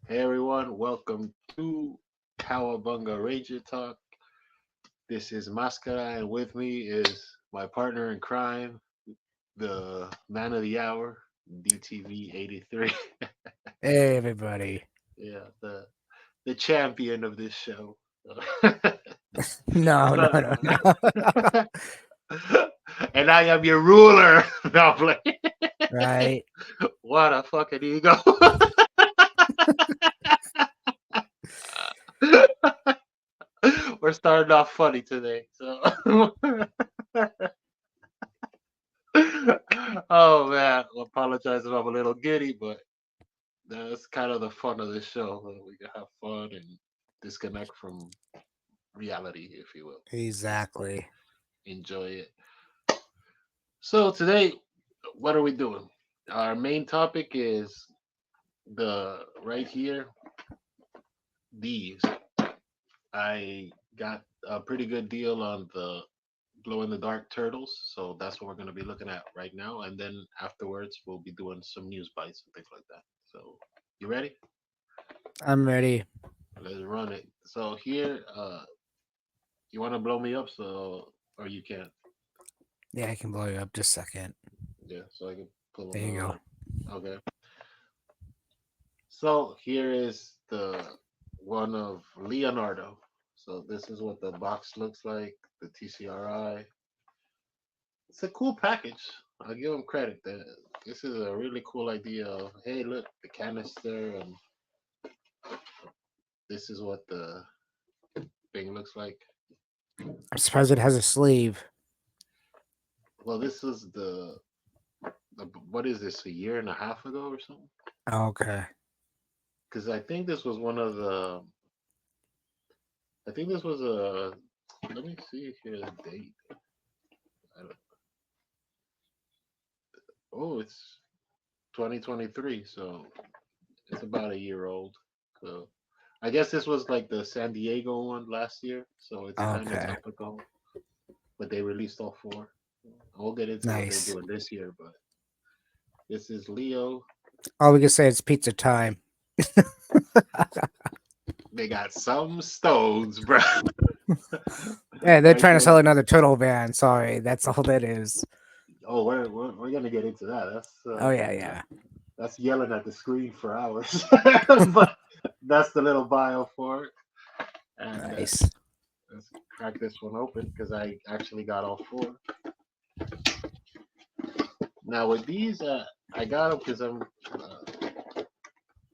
Hey everyone, welcome to Cowabunga Ranger Talk. This is Mascara, and with me is my partner in crime, the man of the hour, DTV 83. Hey, everybody. Yeah, the champion of this show. No, no, But- no, no. and I am your ruler. No, I'm playing. Right. What a fucking ego. We're starting off funny today. So oh man, I apologize if I'm a little giddy, but that's kind of the fun of this show. We can have fun and disconnect from reality, if you will. Just Exactly. enjoy it. So today, what are we doing? Our main topic is the right here. These I got a pretty good deal on the glow in the dark turtles, so that's what we're going to be looking at right now. And then afterwards, we'll be doing some news bites and things like that. So, you ready? I'm ready. Let's run it. So here, you want to blow me up, so or you can't. Yeah, I can blow you up just a second. Yeah, so I can pull There them you go. out. Okay. So here is the one of Leonardo. So this is what the box looks like. The TCRI. It's a cool package. I'll give them credit. That this is a really cool idea of hey, look, the canister, and this is what the thing looks like. I'm surprised it has a sleeve. Well, this was the what is this, a year and a half ago or something? Okay. Because I think this was one of the. I think this was a. Let me see here the date. I don't, oh, it's 2023, so it's about a year old. So I guess this was like the San Diego one last year, so it's kind of Okay. topical. But they released all four. We'll get into what they're Nice. doing this year, but this is Leo. All we can say is pizza time. They got some stones, bro. Yeah, they're Right trying to there. sell another turtle van. Sorry, that's all that is. Oh, we're gonna get into that. Oh yeah, yeah. That's yelling at the screen for hours. But that's the little bio for it. And Nice. let's crack this one open because I actually got all four. Now with these, I got them because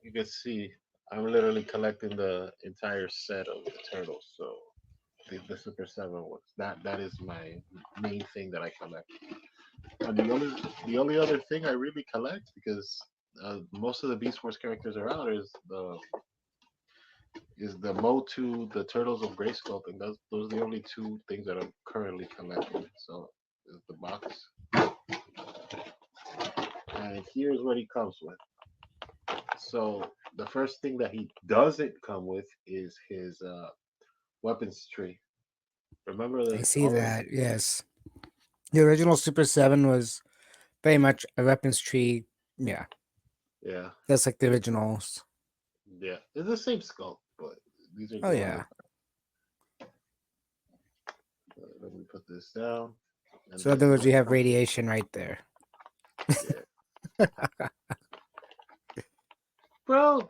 you can see, I'm literally collecting the entire set of the turtles. So the Super 7 ones. That is my main thing that I collect. And the only other thing I really collect because most of the Beast Wars characters are out is the Motu, the Turtles of Grayskull thing. Those are the only two things that I'm currently collecting. So is the box, and here's what he comes with. So the first thing that he doesn't come with is his weapons tree. Remember I the see all of that. Yes. The original Super 7 was very much a weapons tree. Yeah, yeah, that's like the originals. yeah. It's the same sculpt, but these are Oh glow in yeah. the. Let me put this down, and So in this other is words, what you it have comes with. radiation right there. Yeah, bro.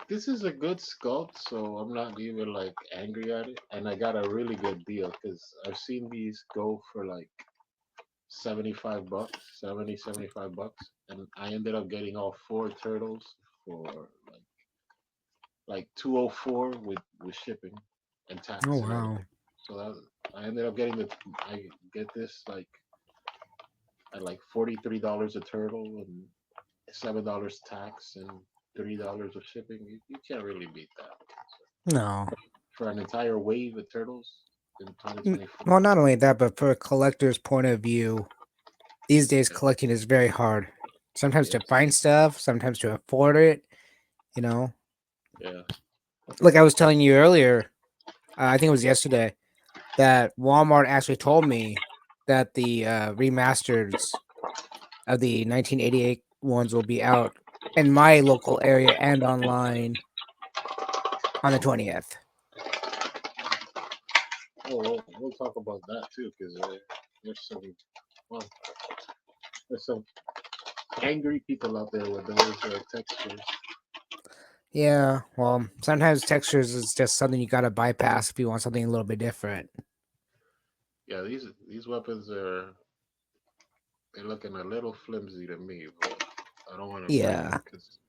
This is a good sculpt, so I'm not even like angry at it. And I got a really good deal because I've seen these go for like 75 bucks, 75 bucks, and I ended up getting all four turtles for like 204 with shipping and Oh tax and wow. everything. So I ended up getting I get this like at like $43 a turtle and $7 tax and $3 of shipping. You can't really beat that No. for an entire wave of turtles in Well, 2024. not only that, but for a collector's point of view, these days Yeah. collecting is very hard. Sometimes to Yes. find stuff, sometimes to afford it. You know, Yeah. like I was telling you earlier, I think it was yesterday, that Walmart actually told me that the remasters of the 1988 ones will be out in my local area and online. on the 20th. Oh, we'll talk about that too, because there's some well, there's some angry people out there with those textures. Yeah, well, sometimes textures is just something you gotta bypass if you want something a little bit different. Yeah, these weapons are they're looking a little flimsy to me, but I don't want to break them Yeah, because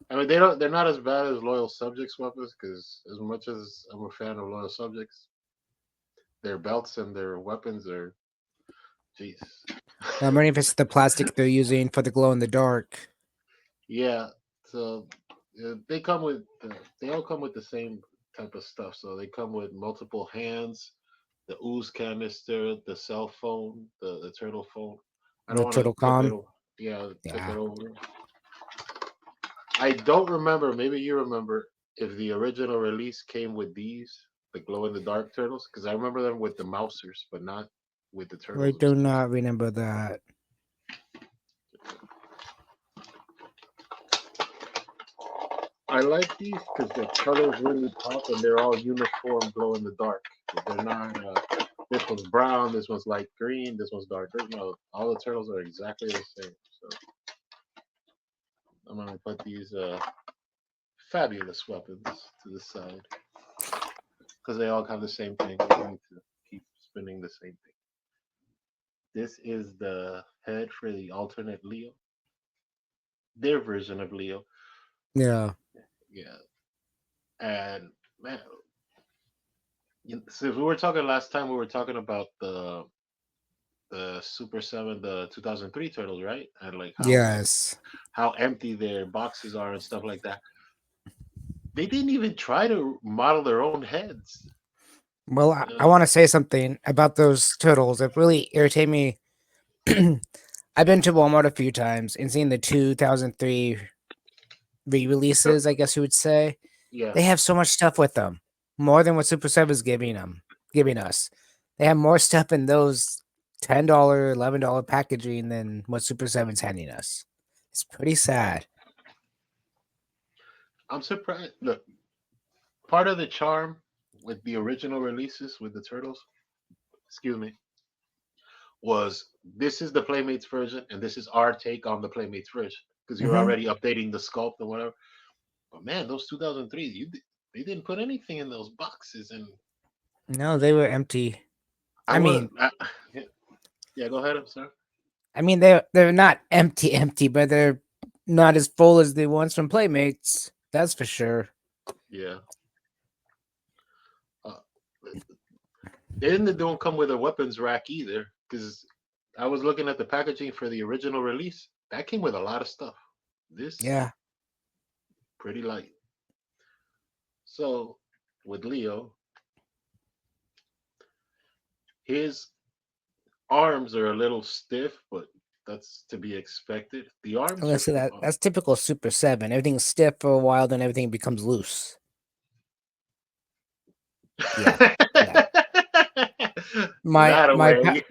I mean they're not as bad as loyal subjects weapons because as much as I'm a fan of loyal subjects, their belts and their weapons are jeez. I'm wondering if it's the plastic they're using for the glow in the dark. Yeah, so they come with they all come with the same type of stuff. So they come with multiple hands, the ooze canister, the cell phone, the turtle phone. I The don't want to turtle tip it. com. Yeah, tip it Yeah, over. I don't remember. Maybe you remember if the original release came with these, the glow in the dark turtles, because I remember them with the mousers, but not with the I turtles do themselves. not remember that. I like these because the colors really pop and they're all uniform glow in the dark. They're not. This one's brown. This one's light green. This one's dark green. No, all the turtles are exactly the same. So I'm gonna put these fabulous weapons to the side because they all have the same thing. We need to keep spinning the same thing. This is the head for the alternate Leo, their version of Leo. Yeah. Yeah, and man, since we were talking last time, we were talking about the Super 7, the 2003 turtles, right? And like Yes. how empty their boxes are and stuff like that. They didn't even try to model their own heads. Well, I Uh, want to say something about those turtles. It really irritated me. I've been to Walmart a few times and seen the 2003 re-releases, I guess you would say. yeah, They have so much stuff with them, more than what Super 7 is giving us. They have more stuff in those $10, $11 packaging than what Super 7's handing us. It's pretty sad. I'm surprised. Look, part of the charm with the original releases with the turtles, excuse me, was this is the Playmates version and this is our take on the Playmates version because you're Hmm. already updating the sculpt and whatever. But man, those 2003, they didn't put anything in those boxes, and No, they were empty. I I would. mean, Yeah, go ahead. I'm sorry. they're not empty, empty, but they're not as full as the ones from Playmates. That's for sure. Yeah. Uh, they didn't don't come with a weapons rack either, because I was looking at the packaging for the original release. That came with a lot of stuff. This Yeah. pretty light. So with Leo, his arms are a little stiff, but that's to be expected. The I'm arms gonna are say that's typical Super 7. Everything's stiff for a while, then everything becomes loose. Yeah. Yeah. My that my way.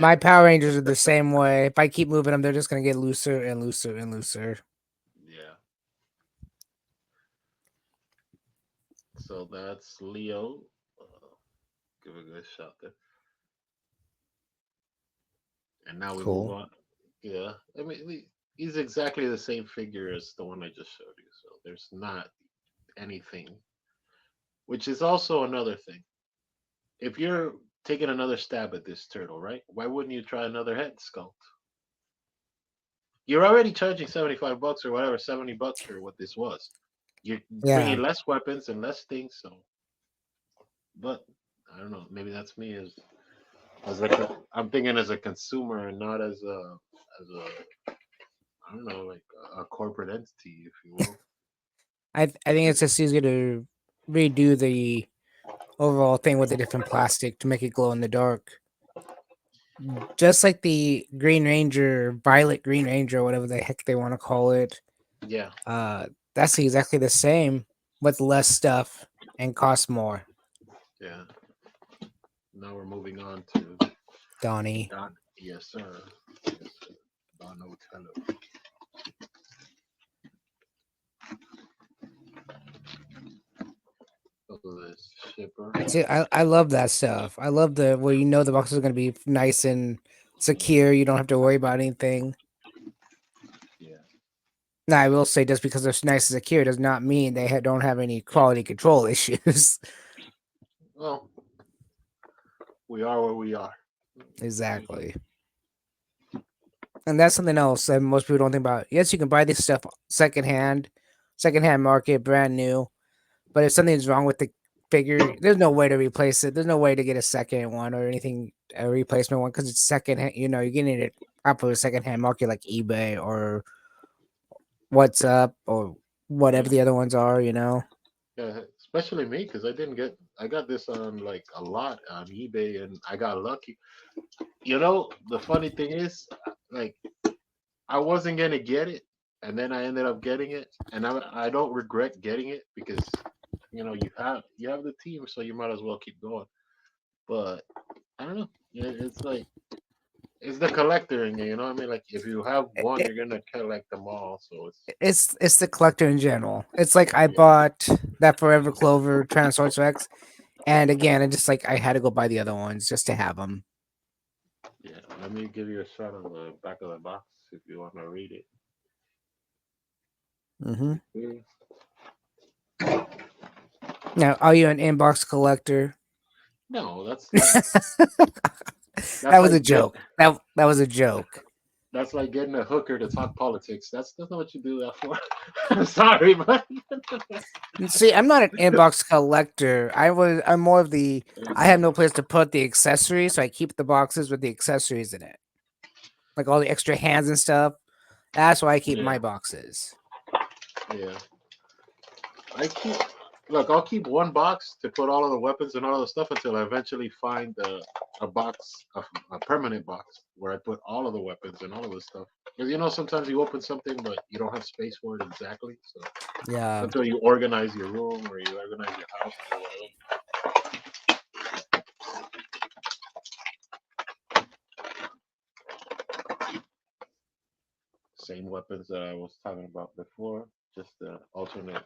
my Power Rangers are the same way. If I keep moving them, they're just gonna get looser and looser and looser. Yeah. So that's Leo. Give a good shot there. And now we move Cool. on. Yeah. I mean, he's exactly the same figure as the one I just showed you. So there's not anything, which is also another thing. If you're taking another stab at this turtle, right? Why wouldn't you try another head sculpt? You're already charging 75 bucks or whatever, 70 bucks for what this was. You're Yeah. bringing less weapons and less things. So, but I don't know. Maybe that's me as I'm thinking as a consumer and not as a I don't know like a corporate entity, if you will. I think it's just easier to redo the overall thing with a different plastic to make it glow in the dark. Just like the Green Ranger, Violet Green Ranger, or whatever the heck they want to call it. Yeah, Uh, that's exactly the same with less stuff and costs more. yeah. Now we're moving on to Donnie. Don. Yes, sir. Yes, sir. Donatello. shipper. See, I love that stuff. I love the where you know the boxes are gonna be nice and secure. You don't have to worry about anything. Yeah. Now, I will say just because they're nice and secure does not mean they don't have any quality control issues. Well, we are where we are. Exactly. And that's something else that most people don't think about. Yes, you can buy this stuff secondhand, secondhand market, brand new. But if something's wrong with the figure, there's no way to replace it. There's no way to get a second one or anything, a replacement one, because it's secondhand. You know, you're getting it off of a secondhand market like eBay or What's Up or whatever Yeah. the other ones are. You know. Yeah, especially me because I got this on like a lot on eBay and I got lucky. You know, the funny thing is, like, I wasn't gonna get it, and then I ended up getting it, and I don't regret getting it because you have the team, so you might as well keep going. But I don't know. It's like it's the collector in you. You know what I mean? Like if you have one, It, you're gonna collect them all. So it's the collector in general. It's like I yeah, bought that Forever Clover Tyrannosaurus Rex, and again, I just like I had to go buy the other ones just to have them. yeah. Let me give you a shot of the back of the box if you want to read it. Hmm. Okay. Now, are you an inbox collector? No, That that's was a like joke. That was a joke. that's like getting a hooker to talk politics. That's not what you do that for. I'm sorry, but And see, I'm not an inbox collector. I'm more of the I have no place to put the accessories, so I keep the boxes with the accessories in it. Like all the extra hands and stuff. That's why I keep yeah, my boxes. yeah. I keep look. I'll keep one box to put all of the weapons and all the stuff until I eventually find a box, a permanent box where I put all of the weapons and all of the stuff. Because sometimes you open something but you don't have space for it exactly. So Yeah. until you organize your room or you organize your house or whatever. Same weapons that I was talking about before, just the alternate.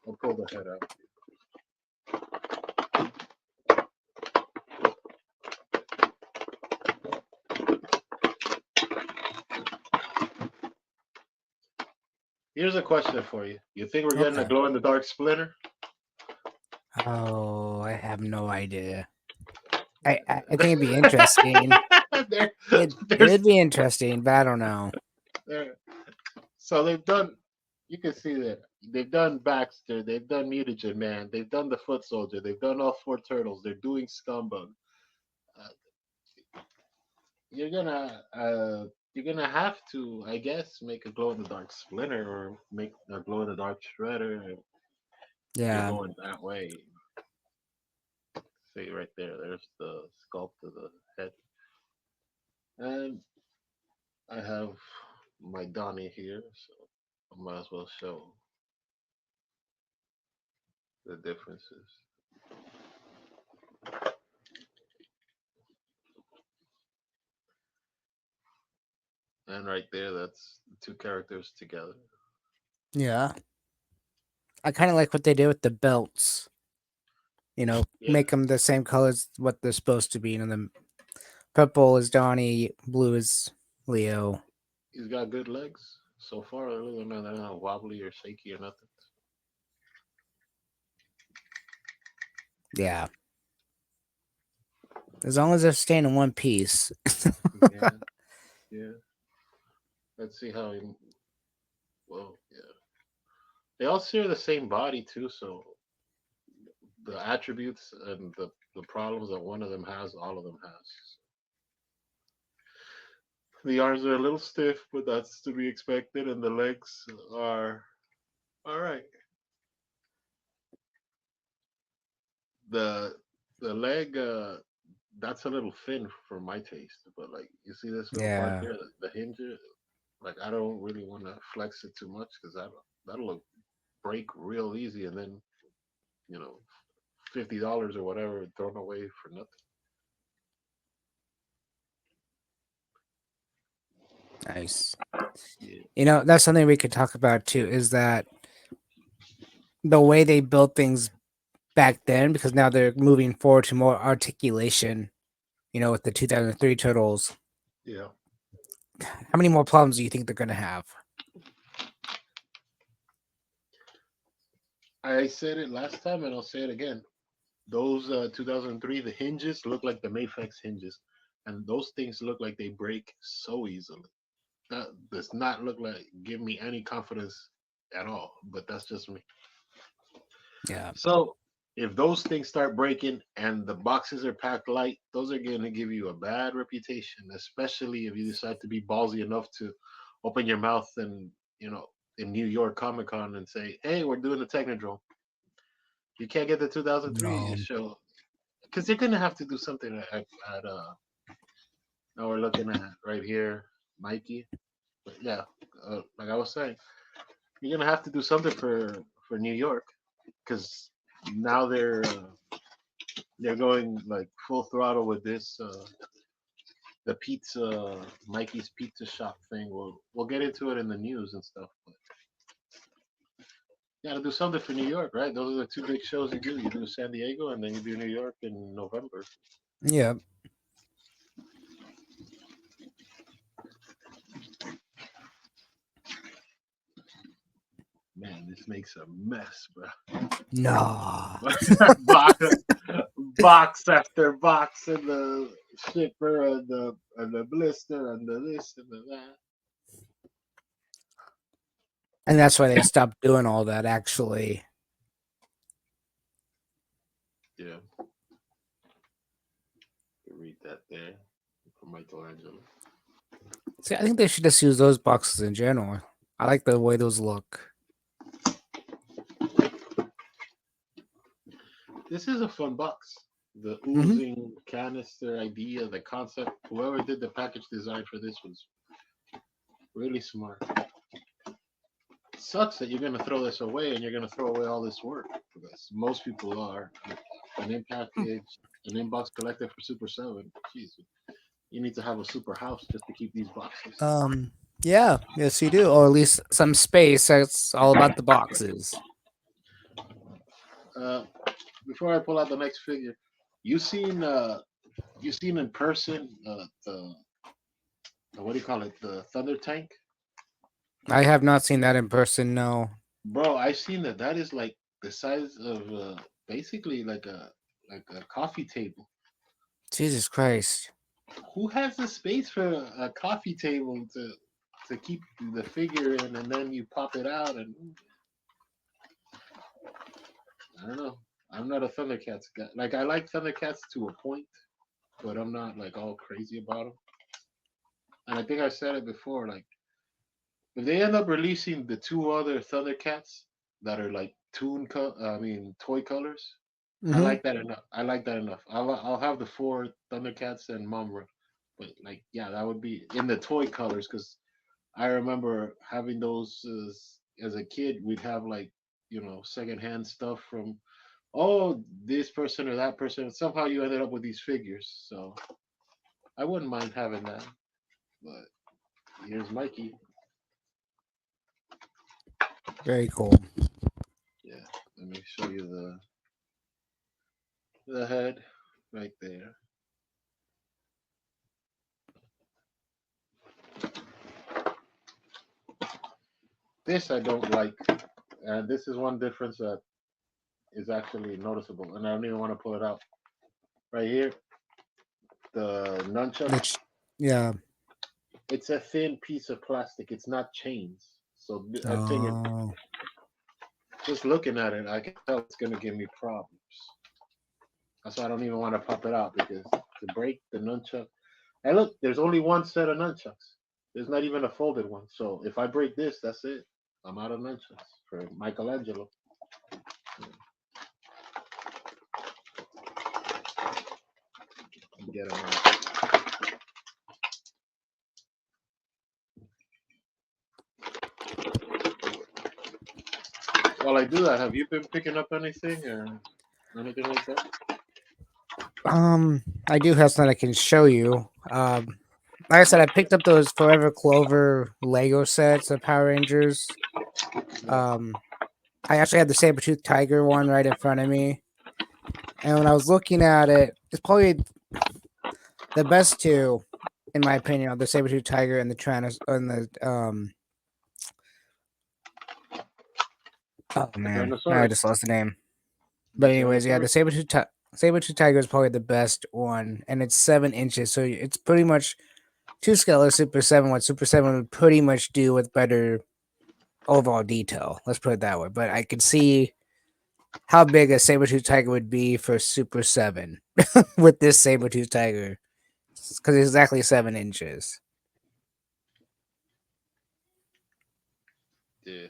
I'll pull the head out. Here's a question for you. You think we're getting a Okay. glow in the dark splinter? Oh, I have no idea. I think it'd be interesting. there, It'd there's be interesting, but I don't know. there. So they've done. You can see that they've done Baxter, they've done Mutagen Man, they've done the Foot Soldier, they've done all four turtles. They're doing Scumbug. Uh, you're gonna uh, you're gonna have to, I guess, make a glow in the dark Splinter or make a glow in the dark Shredder if you're Yeah. going that way. See right there. There's the sculpt of the head, and I have my Donnie here, so I might as well show the differences. And right there, that's the two characters together. Yeah. I kind of like what they did with the belts. You know, Yeah, make them the same colors what they're supposed to be. You know, the purple is Donnie, blue is Leo. he's got good legs so far. They're not wobbly or shaky or nothing. Yeah. As long as they're staying in one piece. Yeah, yeah. Let's see how he. Well, yeah. They all share the same body too, so the attributes and the problems that one of them has, all of them has. The arms are a little stiff, but that's to be expected, and the legs are all right. The the leg, that's a little thin for my taste, but like you see this little part Yeah. here, the hinge, like I don't really want to flex it too much because that'll look break real easy, and then you know $50 or whatever thrown away for nothing. Nice. Yeah, You know, that's something we could talk about too, is that the way they build things back then because now they're moving forward to more articulation. You know, with the 2003 turtles. Yeah. How many more problems do you think they're gonna have? I said it last time and I'll say it again. Those 2003, the hinges look like the Mayflex hinges, and those things look like they break so easily. That does not look like give me any confidence at all. But that's just me. Yeah. So if those things start breaking and the boxes are packed light, those are going to give you a bad reputation, especially if you decide to be ballsy enough to open your mouth and in New York Comic Con and say, "Hey, we're doing the Technodrome." You can't get the 2003 No. show because they're gonna have to do something at now we're looking at right here, Mikey. But yeah, like I was saying, you're gonna have to do something for New York because now they're going like full throttle with this the pizza Mikey's Pizza Shop thing. We'll get into it in the news and stuff. But you gotta do something for New York, right? Those are the two big shows you do. You do San Diego and then you do New York in November. Yeah. Man, this makes a mess, bro. No. box, box after box, and the shipper, and the blister, and the this and the that. And that's why they stopped doing all that. Actually, Yeah, you read that there from Michelangelo. see, I think they should just use those boxes in general. I like the way those look. This is a fun box. The Hmm. oozing canister idea, the concept. Whoever did the package design for this was really smart. Sucks that you're gonna throw this away and you're gonna throw away all this work because most people are. An in package, an inbox collector for Super 7. Jeez, you need to have a super house just to keep these boxes. Um. Yeah. Yes, you do, or at least some space. That's all about the boxes. Uh, before I pull out the next figure, you seen you seen in person the what do you call it, the Thunder Tank, I have not seen that in person. No. bro? I seen that. That is like the size of basically like a coffee table. Jesus Christ. Who has the space for a coffee table to keep the figure in, and then you pop it out and I don't know. I'm not a Thundercats guy. Like I like Thundercats to a point, but I'm not like all crazy about them. And I think I said it before. Like if they end up releasing the two other Thundercats that are like I mean toy colors, I Hmm. like that enough. I like that enough. I'll have the four Thundercats and Mumra, but like yeah, that would be in the toy colors because I remember having those as a kid. We'd have like secondhand stuff from this person or that person. Somehow you ended up with these figures, so I wouldn't mind having that. But here's Mikey. Very cool. Yeah, let me show you the head right there. This I don't like, and this is one difference that is actually noticeable, and I don't even want to pull it out. Right here, the The nunchucks. ch- yeah. It's a thin piece of plastic. It's not chains. So I figured Oh. just looking at it, I can tell it's gonna give me problems. That's why I don't even want to pop it out because to break the nunchuck. And look, there's only one set of nunchucks. There's not even a folded one. So if I break this, that's it. I'm out of nunchucks for Michelangelo. Get them out. While I do that, have you been picking up anything or anything like that? I do have something I can show you. Like I said, I picked up those Forever Clover Lego sets of Power Rangers. Yeah. Um, I actually had the saber tooth tiger one right in front of me. And when I was looking at it, it's probably the best two, in my opinion, are the saber tooth tiger and the oh man, now I Tyrannosaurus. just lost the name. The But anyways, yeah, the Tyrannosaurus. saber tooth tiger is probably the best one, and it's 7 inches, so it's pretty much two scale of Super 7. What Super 7 would pretty much do with better overall detail. Let's put it that way. But I could see how big a saber tooth tiger would be for Super 7 with this saber tooth tiger because it's exactly 7 inches. Yeah.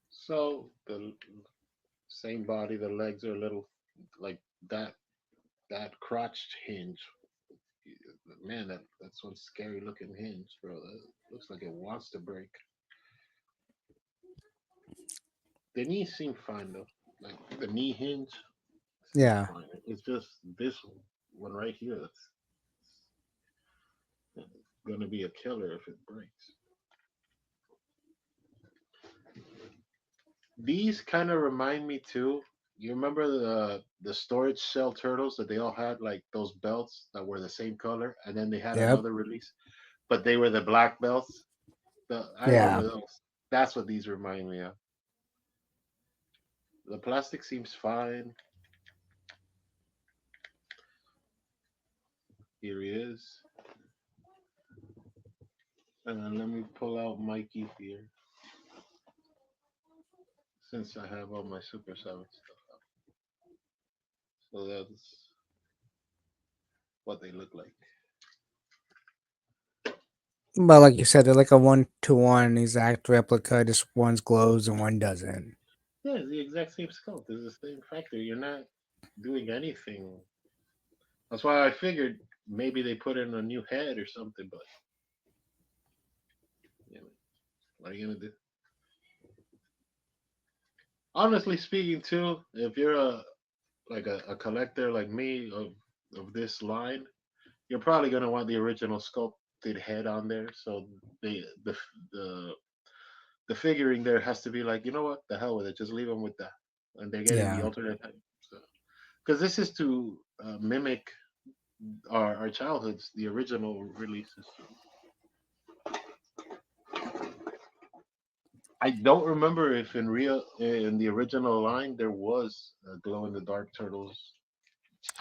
So the same body, the legs are a little like that. That crotched hinge, man. That's one scary looking hinge, bro. That looks like it wants to break. The knees seem fine though. Like the knee hinge seems Yeah, fine. It's just this one right here that's gonna be a killer if it breaks. These kind of remind me too. You remember the storage shell turtles that they all had like those belts that were the same color, and then they had yep, another release, but they were the black belts. I yeah. remember those. That's what these remind me of. The plastic seems fine. Here he is. And then let me pull out Mikey here since I have all my Super 7 stuff up. So that's what they look like. But like you said, they're like a 1-to-1 exact replica. Just one's glows and one doesn't. Yeah, it's the exact same sculpt. It's the same factor. You're not doing anything. That's why I figured maybe they put in a new head or something. But you know, what are you gonna do? Honestly speaking, too, if you're a collector like me of this line, you're probably gonna want the original sculpted head on there. So the the figuring there has to be like, you know what, the hell with it, just leave them with that, and they're getting the Yeah, alternate head. So, because this is to mimic our childhoods, the original releases. I don't remember if in the original line there was glow in the dark turtles.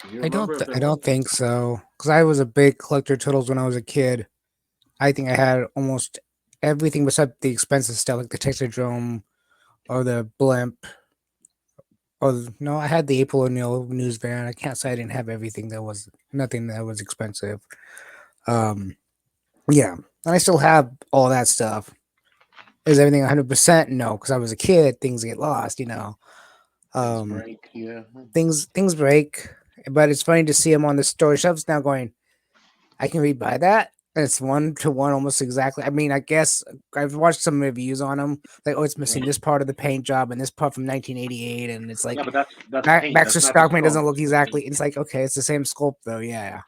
Do you remember if there I was? don't think so because I was a big collector of turtles when I was a kid. I think I had almost everything besides the expensive stuff like the Texadrome or the blimp. Or no, I had the April O'Neil news van. I can't say I didn't have everything that was nothing that was expensive. Um, yeah, and I still have all that stuff. Is everything 100%? No, because I was a kid. Things get lost, you know. Things Um, break, yeah. things break, but it's funny to see them on the store shelves now. Going, I can rebuy that. And it's 1-to-1 almost exactly. I mean, I guess I've watched some reviews on them. Like, oh, it's missing Right. this part of the paint job and this part from 1988, and it's Yeah, like but that's paint. Baxter That's not the Stockman sculpt. doesn't look exactly. It's like okay, it's the same sculpt though. Yeah,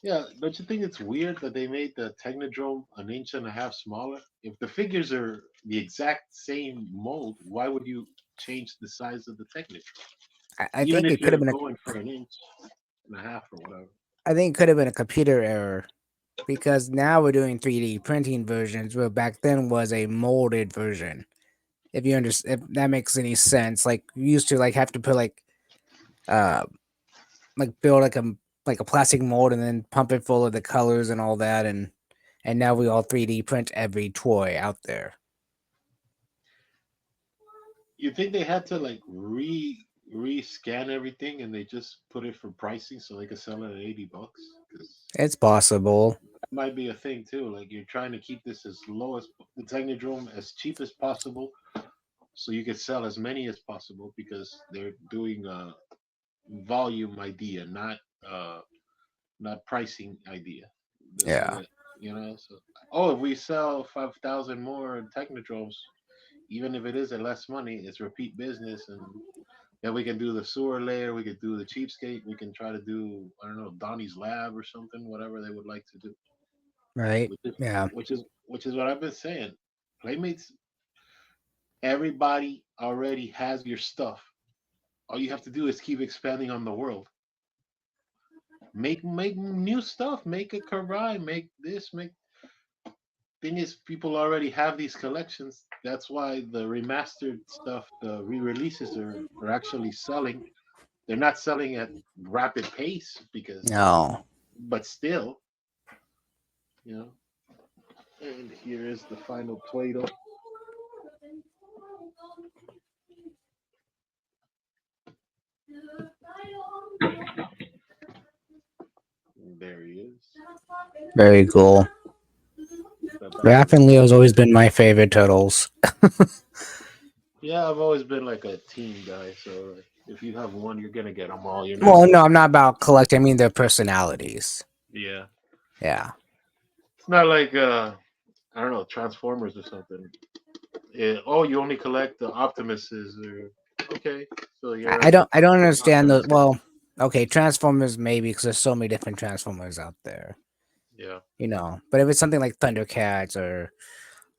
Yeah, don't you think it's weird that they made the Technodrome an inch and a half smaller? If the figures are the exact same mold, why would you change the size of the Technodrome? I Even think if it could have you're been a. going for an inch and a half or whatever. I think it could have been a computer error because now we're doing 3D printing versions, where back then was a molded version. If you understand, if that makes any sense, like you used to like have to put uh build like a plastic mold and then pump it full of the colors and all that, and now we all 3D print every toy out there. You think they had to like re-scan everything and they just put it for pricing so they could sell it at $80? Because It's possible. that might be a thing too. Like you're trying to keep this as low as the Technodrome as cheap as possible, so you could sell as many as possible because they're doing a volume idea, uh not pricing idea. So Yeah. that so oh, if we sell 5,000 more Technodromes, even if it is at less money, it's repeat business, and then we can do the sewer layer, we could do the cheapskate, we can try to do I don't know Donnie's Lab or something, whatever they would like to do, Right. which is Yeah. which is what I've been saying. Playmates Everybody already has your stuff. All you have to do is keep expanding on the world. Make new stuff. Make a Karai. Make this. Make thing is, people already have these collections. That's why the remastered stuff, the re-releases are actually selling. They're not selling at rapid pace because, No. but still, you know. And here is the final Play-Doh. There he is. Very cool. The back Raph is and the Leo's always same. been my favorite turtles. Yeah, I've always been like a team guy. So like, if you have one, you're gonna get them all. You're not Well, gonna. no, I'm not about collecting. I mean their personalities. Yeah, Yeah. it's not like I don't know Transformers or something. Oh, you only collect the Optimuses or okay. So you're I into don't. I don't understand the. Optimus. Well, okay, Transformers maybe because there's so many different Transformers out there. Yeah, But if it's something like Thundercats or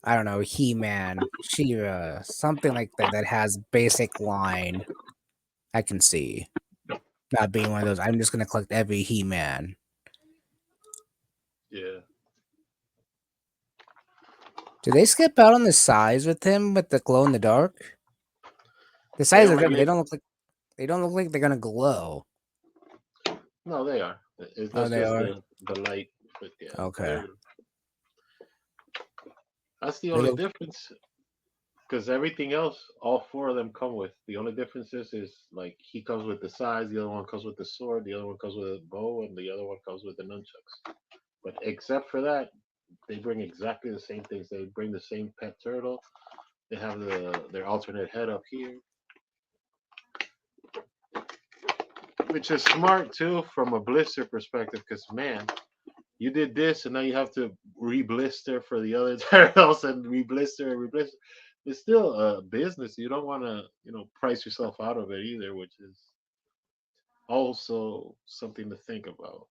I don't know, He Man, She-Ra, something like that that has basic line, I can see. Not being one of those. I'm just gonna collect every He Man. yeah, Do they skip out on the size with him with the glow in the dark? The they size are only different. They get don't look like they're gonna glow. no, they are. Oh, That's they just are. the light, but yeah, Okay. they're that's the They only look difference. Because everything else, all four of them come with. The only difference is like he comes with the size, the other one comes with the sword, the other one comes with a bow, and the other one comes with the nunchucks. But except for that, they bring exactly the same things. They bring the same pet turtle. They have their alternate head up here, which is smart too from a blister perspective. Because man, you did this, and now you have to re-blister for the other turtles and re-blister and re-blister. It's still a business. You don't want to, price yourself out of it either, which is also something to think about.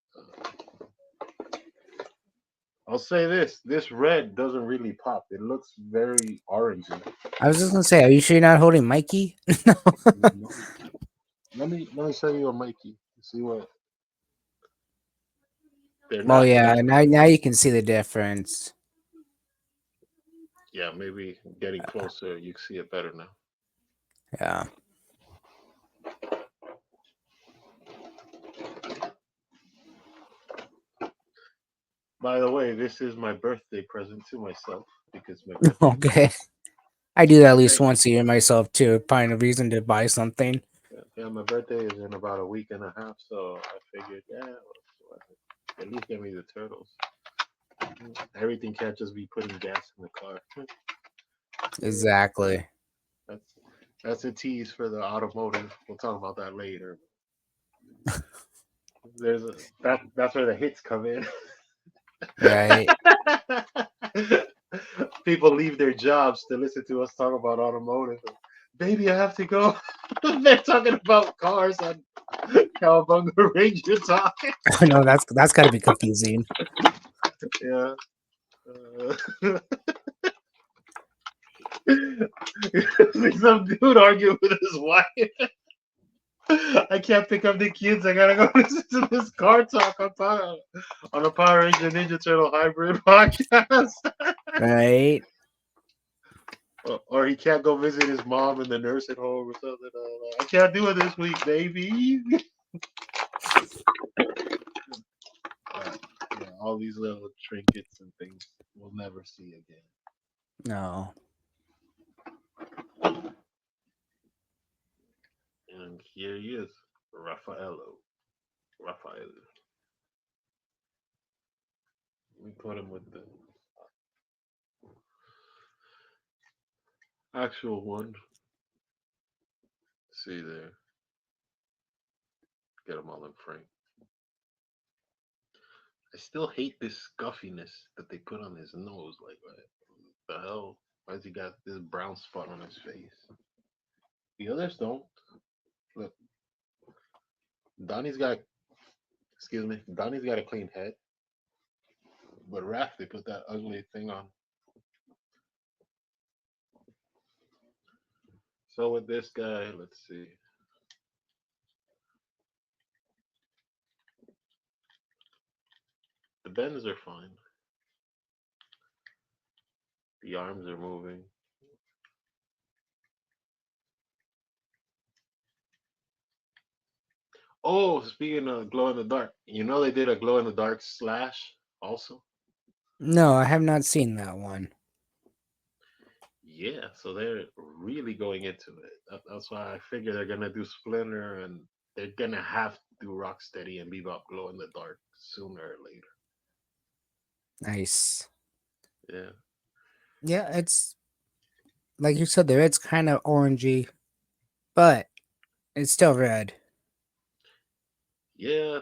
I'll say this: this red doesn't really pop. It looks very orangey. I was just gonna say, are you sure you're not holding Mikey? No. Let me show you a Mikey. See what they're Well, not yeah. that. Now you can see the difference. Yeah, maybe getting closer, you see it better now. Yeah. By the way, this is my birthday present to myself because my birthday is Okay. I do that at least Hey, once a year myself too. Find a reason to buy something. yeah, my birthday is in about a week and a half, so I figured, yeah, well, at least get me the turtles. Everything can't just be putting gas in the car. Yeah, Exactly. that's that's a tease for the automotive. We'll talk about that later. That's where the hits come in. Right. People leave their jobs to listen to us talk about automotive. Baby, I have to go. They're talking about cars on Cowabunga Ranger talk. I know that's got to be confusing. Yeah. Some dude arguing with his wife. I can't pick up the kids. I gotta go listen to this car talk on a Power Ranger Ninja Turtle hybrid podcast. Right. Or he can't go visit his mom in the nursing home or something. I can't do it this week, baby. Uh, yeah, all these little trinkets and things we'll never see again. No. And here he is, Raffaello. Raphael. We put him with the actual one. See there. Get them all in frame. I still hate this scuffiness that they put on his nose. Like, what the hell? Why has he got this brown spot on his face? The others don't. Look, Donnie's got, excuse me, Donnie's got a clean head. But Raph, they put that ugly thing on. So with this guy, let's see. The bends are fine. The arms are moving. Oh, speaking of glow in the dark, you know they did a glow in the dark slash also. No, I have not seen that one. Yeah, so they're really going into it. That's why I figure they're gonna do Splinter, and they're gonna have to do Rocksteady and Bebop glow in the dark sooner or later. Nice. Yeah, Yeah, it's like you said there, it's kind of orangey, but it's still red. yeah.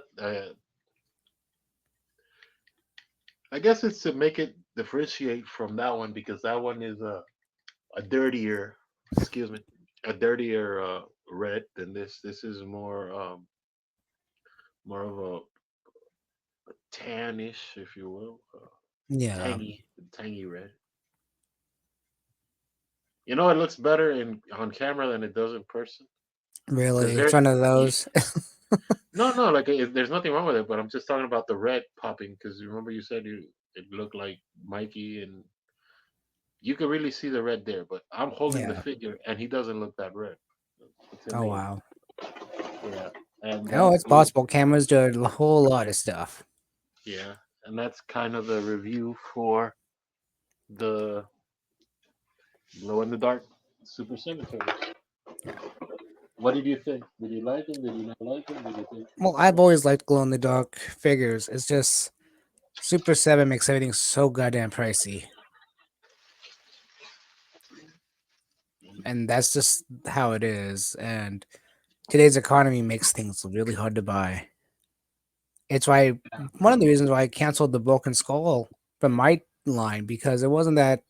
I guess it's to make it differentiate from that one because that one is a dirtier, excuse me, a dirtier red than this. This is more of a tannish, if you will, Yeah, tangy red. You know, it looks better in on camera than it does in person. Because really. It's there, one of those. no, like there's nothing wrong with it. But I'm just talking about the red popping. Because remember you said it looked like Mikey, and you can really see the red there. But I'm holding the Yeah. figure, and he doesn't look that red. To Oh me, wow. yeah. And Oh, that it's is, possible. Cameras do a whole lot of stuff. yeah, and that's kind of the review for the glow in the dark Super Cemetery. Yeah. What did you think? Did you like him? Did you not like him? Did you think? Well, I've always liked glow in the dark figures. It's just Super 7 makes everything so goddamn pricey, and that's just how it is. And today's economy makes things really hard to buy. It's why one of the reasons why I canceled the Broken Skull from my line because it wasn't that.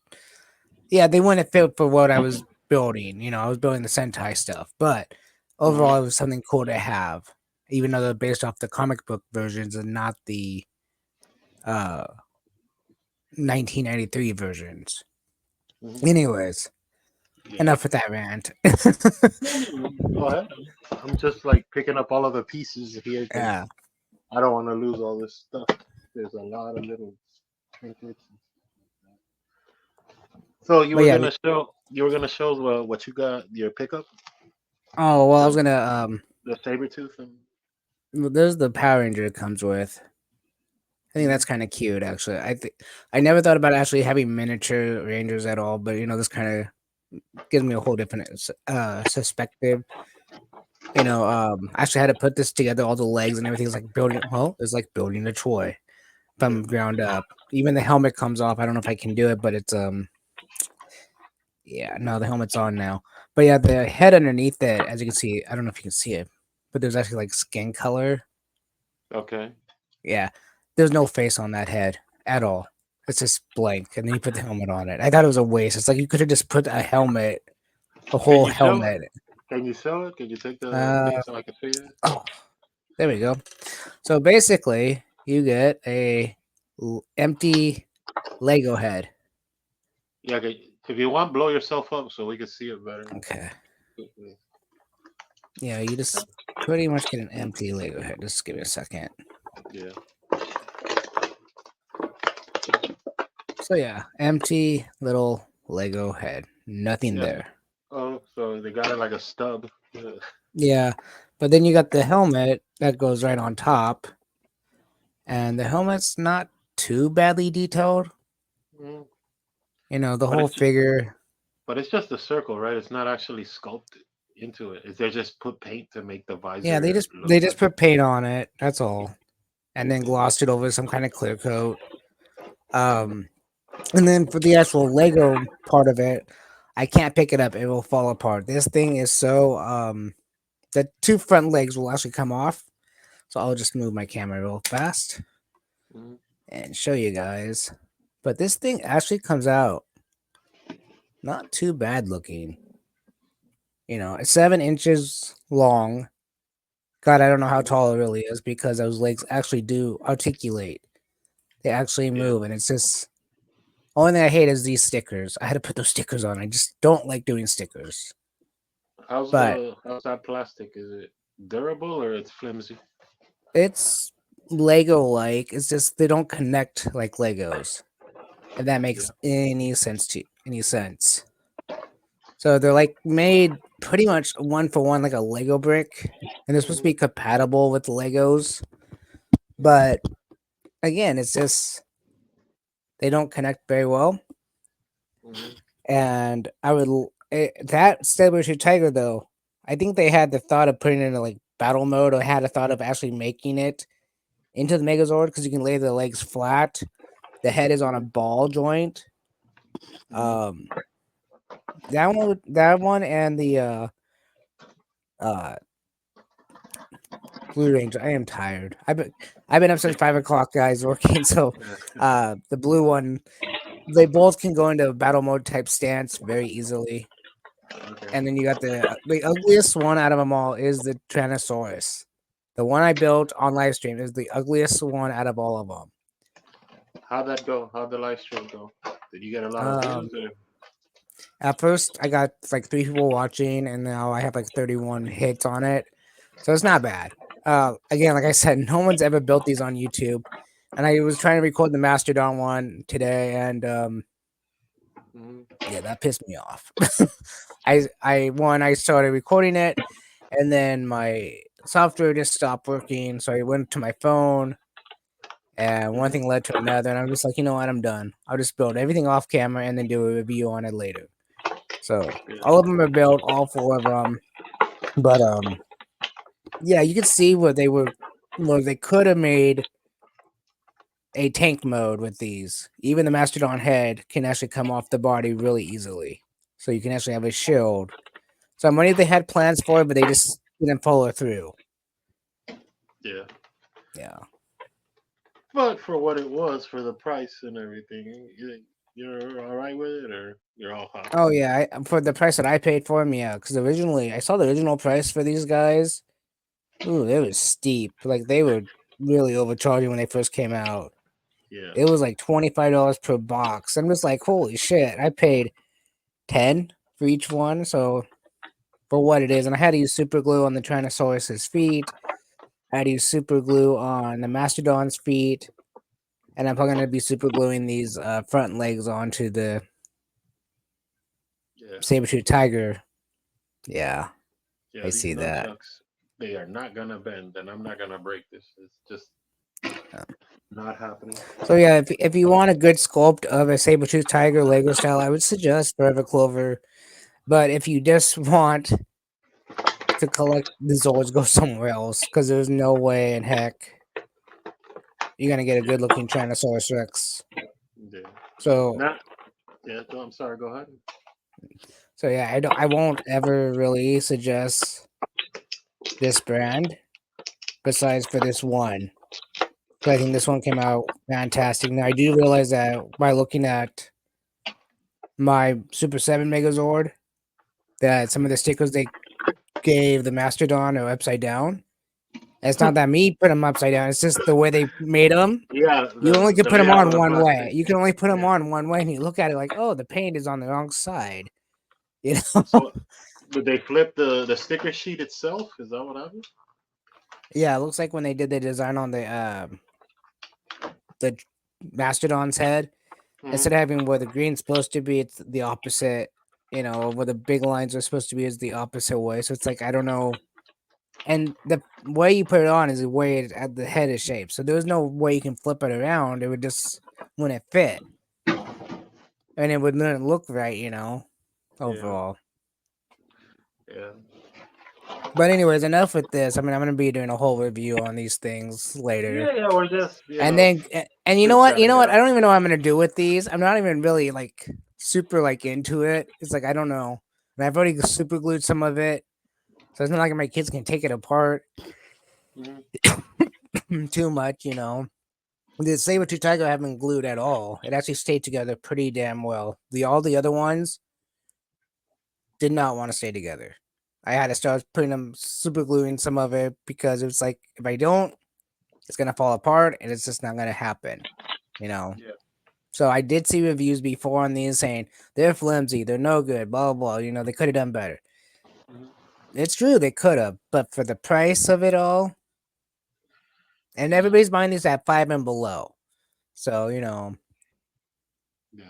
Yeah, they wouldn't fit for what I was building. You know, I was building the Sentai stuff, but overall, it Mhm. was something cool to have, even though they're based off the comic book versions and not the uh 1993 versions. Mhm. Anyways, Yeah. enough with that rant. No, no, no. Go ahead. I'm just like picking up all of the pieces here because Yeah. I don't want to lose all this stuff. There's a lot of little trinkets. So But yeah, you were gonna show what you got your pickup oh well, I was the gonna the saber tooth and well, there's the Power Ranger it comes with. I think Mhm. that's kind of cute, actually. I never thought about actually having miniature Rangers at all, but this kind of gives me a whole different perspective. I actually had to put this together, all the legs and everything. It's like building. Well, it's like building a toy yeah. from ground up. Even the helmet comes off. I don't know if I can do it, but it's yeah, no, the helmet's on now. But yeah, the head underneath it, as you can see, I don't know if you can see it, but there's actually like skin color. Okay. Yeah, there's no face on that head at all. It's just blank, and then you put the helmet on it. I thought it was a waste. It's like you could have just put a helmet, a Can whole you show it? helmet. Can you show it? Can you take the Uh, thing so I can see it? oh, there we go. So basically, you get a empty Lego head. Yeah. Okay. If you want, blow yourself up so we can see it better. Okay. Yeah, you just pretty much get an empty Lego head. Just give me a second. Yeah. So yeah, empty little Lego head. Nothing Yeah. there. Oh, so they got it like a stub. Yeah. Yeah, but then you got the helmet that goes right on top, and the helmet's not too badly detailed. Mm. The But whole figure. it's just a circle, right? It's not actually sculpted into it. Is they just put paint to make the Yeah, they visor just look they just like put paint on it. That's all, and then okay. glossed it over with some kind of clear coat. Um, and then for the actual Lego part of it, I can't pick it up; it will fall apart. This thing is so the two front legs will actually come off. So I'll just move my camera real fast Mhm. and show you guys. But this thing actually comes out not too bad looking. It's 7 inches long. God, I don't know how tall it really is because those legs actually do articulate. They actually Yeah. move, and it's just only thing I hate is these stickers. I had to put those stickers on. I just don't like doing stickers. but how's that plastic? Is it durable or it's flimsy? it's Lego like. It's just they don't connect like Legos. If that Yeah. makes any sense. So they're like made pretty much one for one like a Lego brick, and they're supposed to Hmm. be compatible with the Legos. But again, it's just they don't connect very well. Hmm. And that Saber-tooth tiger though, I think they had the thought of putting it in like battle mode, or had a thought of actually making it into the Megazord because you can lay the legs flat. The head is on a Hmm. ball joint. Hmm. Um, that one, and the uh Blue Ranger. I am tired. I've been up since 5 o'clock, guys, working. So, Yeah. the blue one, they both can go into battle mode type stance very easily. Okay. And then you got the ugliest one out of them all is the Tyrannosaurus. The one I built on live stream is the ugliest one out of all of them. How'd that go? How'd the live stream go? Did you get a lot of views? Um, at first I got like 3 people watching, and now I have like 31 hits on it, so it's not bad. Again, like I said, no one's ever built these on YouTube, and I was trying to record the Mastodon one today, and Hmm. yeah, that pissed me off. I started recording it, and then my software just stopped working, so I went to my phone, and one thing Hmm. led to another, and I'm just like, you know what, I'm done. I'll just build everything off camera and then do a review on it later. So all Yeah. of them are built, all 4 of them. But yeah, you could see where they could have made a tank mode with these. Even the Mastodon head can actually come off the body really easily, so you can actually have a shield. So I'm wondering if they had plans for it, but they just didn't follow through. Yeah. Yeah. But for what it was, for the price and everything, you're all right with it, or you're all hot? Oh yeah, for the price that I paid for them, yeah. Because originally I saw the original price for these guys. Ooh, they were steep. Like they were really overcharging when they first came out. Yeah. It was like $25 per box. I'm just like, holy shit! I paid 10 for each one. So for what it is, and I had to use super glue on the Tyrannosaurus's feet. I had to use super glue on the Mastodon's feet, and I'm probably gonna be super gluing these front legs onto the Yeah. saber-tooth tiger. Yeah, Yeah. I These see that. nunchucks, they are not gonna bend, and I'm not gonna break this. It's just Yeah. not happening. So yeah, if you want a good sculpt of a saber-tooth tiger Lego style, I would suggest Forever Clover. But if you just want to collect the Zords, go somewhere else because there's no way in heck you're gonna get a good looking Tyrannosaurus Rex. Yeah. So Not. Yeah. No, I'm sorry. Go ahead. yeah, I won't ever really suggest this brand besides for this one. But I think this one came out fantastic. Now I do realize that by looking at my Super 7 Megazord, that some of the stickers they gave the Mastodon are upside down. And it's not that me put them upside down. It's just the way they made them. Yeah. You only could The put them layout of on the one way. plastic. You can only put them Yeah. on one way, and you look at it like, oh, the paint is on the wrong side. You know? So did they flip the sticker sheet itself? Is that what happened? Yeah, it looks like when they did the design on the Mastodon's head, Hmm. instead of having where the green's supposed to be, it's the opposite. You know, where the big lines are supposed to be is the opposite way. So it's like I don't know. And the way you put it on is the way the head is shaped. So there's no way you can flip it around. It would just wouldn't fit, and it wouldn't look right. Yeah. Overall. Yeah. But anyways, enough with this. I mean, I'm gonna be doing a whole review on these things later. Yeah. Yeah. We're just And then and you know chit what? You chatting know it what? I up. don't even know what I'm gonna do with these. I'm not even really like super like into it. It's like I don't know. And I've already super glued some of it. So it's not like my kids can take it apart Hmm. too much. The Saber-tooth Tiger I haven't glued at all. It actually stayed together pretty damn well. All the other ones did not want to stay together. I had to start putting them super gluing some of it because it was like if I don't, it's gonna fall apart and it's just not gonna happen. You know. Yeah. So I did see reviews before on these saying they're flimsy, they're no good, blah blah blah. They could have done better. It's true they could have, but for the price of it all, and Yeah, everybody's buying these at 5 and below. So, yeah,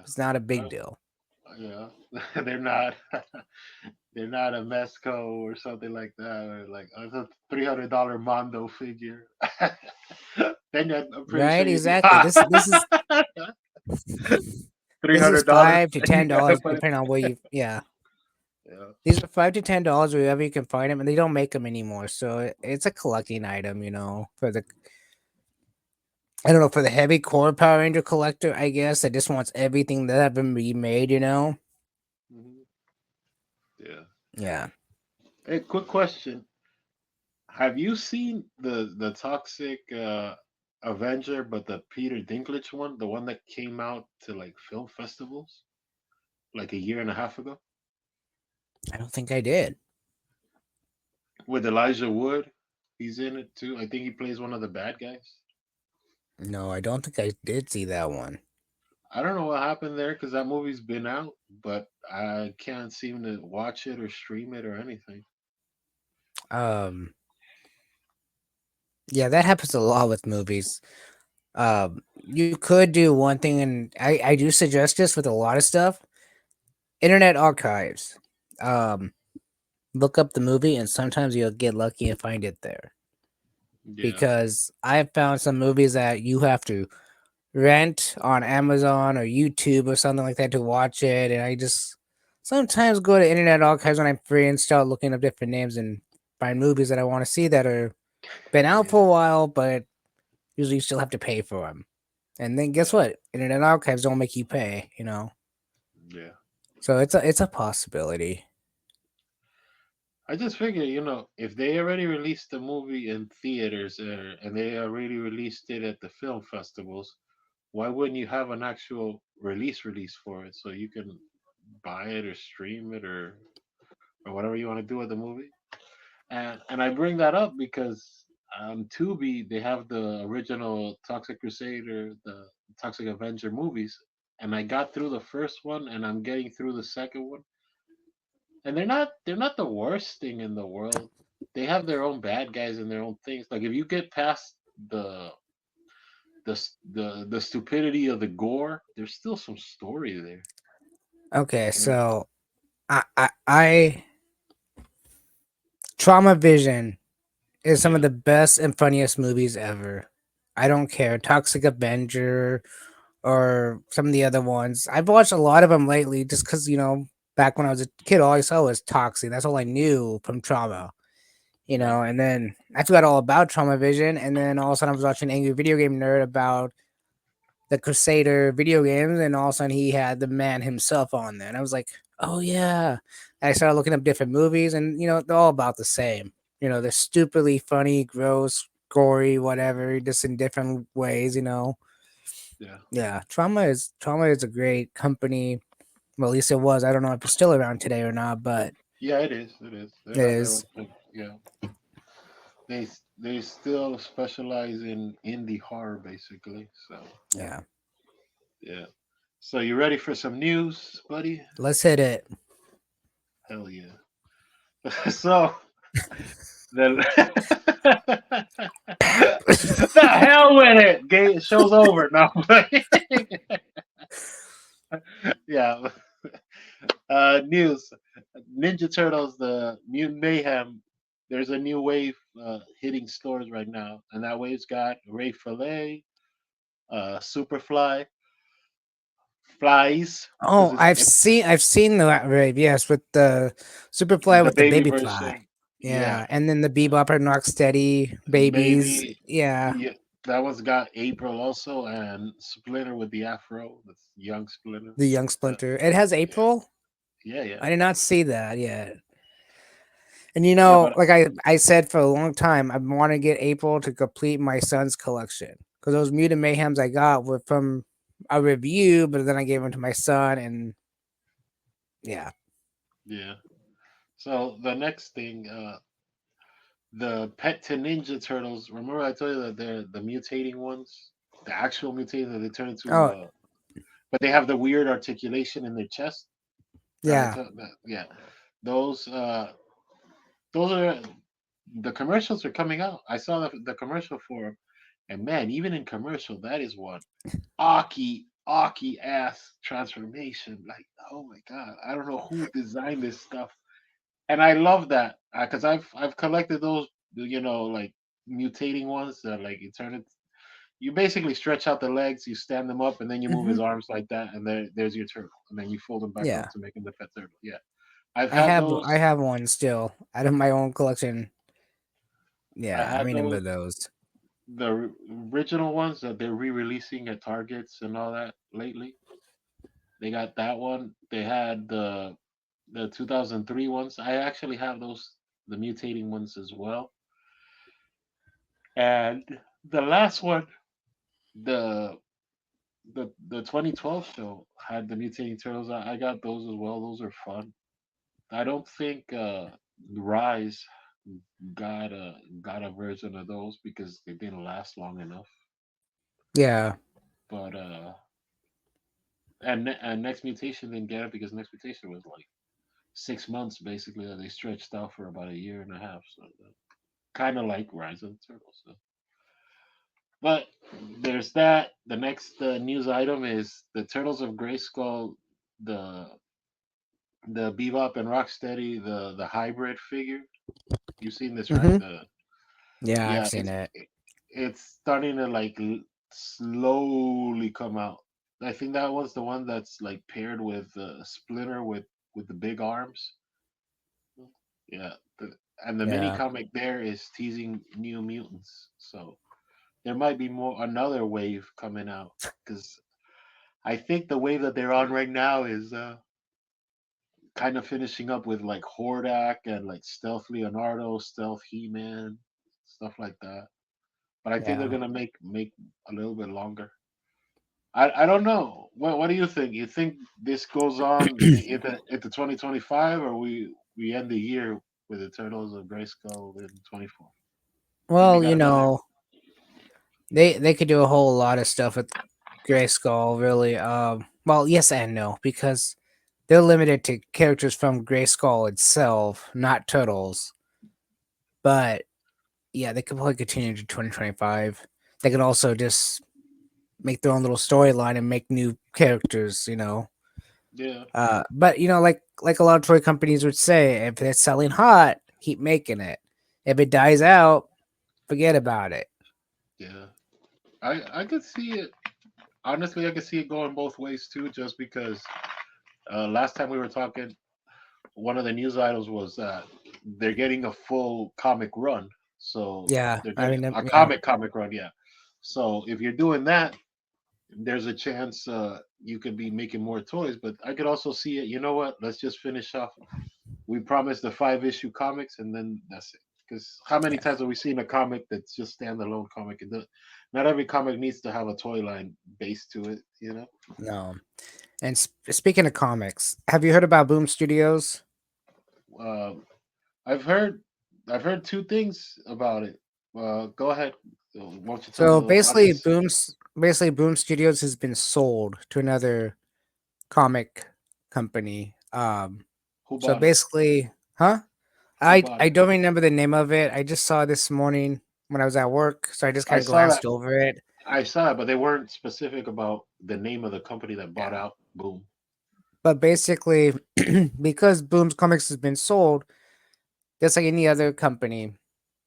it's not a big uh, deal. yeah. they're not. They're not a Mesco or something like that, or like it's a $300 Mondo figure. Then I'm pretty sure Right? you'd be Exactly. hot. three This is hundred dollars. five to You ten gotta dollars put it. depending on where you yeah. Yeah, These are $5 to $10 wherever you can find them, and they don't make them anymore. So it's a collecting item, for the I don't know, for the heavy core Power Ranger collector, I guess that just wants everything that have been remade. hmm, yeah. Yeah. Hey, quick question: have you seen the Toxic Avenger, but the Peter Dinklage one, the one that came out to like film festivals like a year and a half ago I don't think I did. with Elijah Wood? He's in it too. I think he plays one of the bad guys. No, I don't think I did see that one. I don't know what happened there because that movie's been out, but I can't seem to watch it or stream it or anything. Um yeah, that happens a lot with movies. You could do one thing, and I do suggest this with a lot of stuff. Internet archives. Um Look up the movie, and sometimes you'll get lucky and find it there. Yeah, Because I've found some movies that you have to rent on Amazon or YouTube or something like that to watch it. And I just sometimes go to Internet Archives when I'm free and start looking up different names and find movies that I want to see that are been out yeah, for a while, but usually you still have to pay for them. And then guess yeah, what? Internet Archives don't make you pay. yeah. So it's a possibility. I just figure, if they already released the movie in theaters and they already released it at the film festivals, why wouldn't you have an actual release for it so you can buy it or stream it or whatever you want to do with the movie? And I bring that up because on Tubi they have the original Toxic Crusader, the Toxic Avenger movies, and I got through the first one and I'm getting through the second one, and they're not the worst thing in the world. They have their own bad guys and their own things. Like if you get past the the stupidity of the gore, there's still some story there. Okay, You know? so I Trauma Vision is some of Yeah, the best and funniest movies ever. I don't care. Toxic Avenger or some of the other ones. I've watched a lot of them lately just because, back when I was a kid, all I saw was Toxic. That's all I knew from Trauma, yeah, and then I forgot all about Trauma Vision. And then all of a sudden I was watching Angry Video Game Nerd about the Crusader video games. And all of a sudden he had the man himself on there. And I was like, oh, yeah. And I started looking up different movies and, they're all about the same. They're stupidly funny, gross, gory, whatever, just. In different ways. yeah, Yeah, Trauma is a great company. Well, at least it was. I don't know if it's still around today or not, but yeah. It is. It is. They it have their own is. thing. Yeah, they still specialize in indie horror basically. So Yeah. yeah. So you ready for some news, buddy? Let's hit it. Hell yeah. So the the hell with it. Show's over now. Yeah. News. Ninja Turtles, the Mutant Mayhem. There's a new wave hitting stores right now, and that wave's got Ray Fillet, Superfly, Flies, because Oh, I've seen the rave. Yes, with the Superfly the with the baby baby fly. version. Yeah, Yeah, and then the Bebop and Rocksteady babies. baby. Yeah, Yeah, that one's got April also, and Splinter with the afro. That's young Splinter. the young Uh, Splinter. It has yeah, April. yeah, yeah, I did not see that yet. And yeah. But like I said for a long time, I want to get April to complete my son's collection because those Mutant Mayhems I got were from a review, but then I gave them to my son, and yeah. yeah. So the next thing, the Pet to Ninja Turtles. Remember I told you that they're the mutating ones, the actual mutating that they turn into. Oh, But they have the weird articulation in their chest. That I yeah. told that. Yeah, those. those are the commercials are coming out. I saw the commercial for 'em, and man, even in commercial, that is one Aki ass transformation. Like, oh my god, I don't know who designed this stuff, and I love that because I've collected those, like mutating ones that like you turn it. You basically stretch out the legs, you stand them up, and then you move his Hmm. arms like that, and there's your turtle, and then you fold them back up Yeah, to make him the pet turtle. Yeah, I've I had have those. I have one still out of my own collection. I Yeah, I had remember those. those. The original ones that they're re-releasing at Targets and all that lately. They got that one. They had the 2003 ones. I actually have those, the mutating ones as well. And the last one, the the 2012 show had the mutating turtles. I got those as well. Those are fun. I don't think Rise got a version of those because they didn't last long enough. Yeah, But and Next Mutation didn't get it because Next Mutation was like 6 months basically that they stretched out for about a year and a half. So kind of like Rise of the Turtles. So. But there's that. The next news item is the Turtles of Grayskull, the the Bebop and Rocksteady, the hybrid figure. You've seen this, right? hmm, The yeah, I've Yeah, seen it. it's starting to like slowly come out. I think that was the one that's like paired with Splinter with the big arms. Yeah, and the mini Yeah. comic there is teasing New Mutants, so there might be more another wave coming out because I think the wave that they're on right now is kind of finishing up with like Hordak and like Stealth Leonardo, Stealth He-Man, stuff like that. But I think they're Yeah. gonna make a little bit longer. I don't know. What do you think? You think this goes on into 2025, or we end the year with Eternals of Grayskull in 24? Think we Well, got another? they could do a whole lot of stuff with Grayskull, really. Well, yes and no, because they're limited to characters from Grayskull itself, not Turtles. But yeah, they could probably continue to 2025. They could also just make their own little storyline and make new characters. Yeah, But like a lot of toy companies would say, if it's selling hot, keep making it. If it dies out, forget about it. yeah. I could see it. Honestly, I could see it going both ways too. Just because last time we were talking, one of the news items was that they're getting a full comic run. So Yeah, they're I getting mean, a yeah, comic run, yeah. So if you're doing that, there's a chance you could be making more toys. But I could also see it. You know what? Let's just finish off. We promised the 5 issue comics, and then that's it. Because how many yeah, times have we seen a comic that's just standalone comic? Not every comic needs to have a toy line base to it. no. And speaking of comics, have you heard about Boom Studios? Uh, I've heard I've heard two things about it. Go ahead. Why don't you tell So the audience basically Boom Studios has been sold to another comic company. who So bought it? basically, huh? Who I bought it? don't remember the name of it. I just saw it this morning when I was at work, so I just I kind of saw that. glanced over it. I saw it, but they weren't specific about the name of the company that bought Yeah. out Boom. But basically, because Boom's Comics has been sold, just like any other company,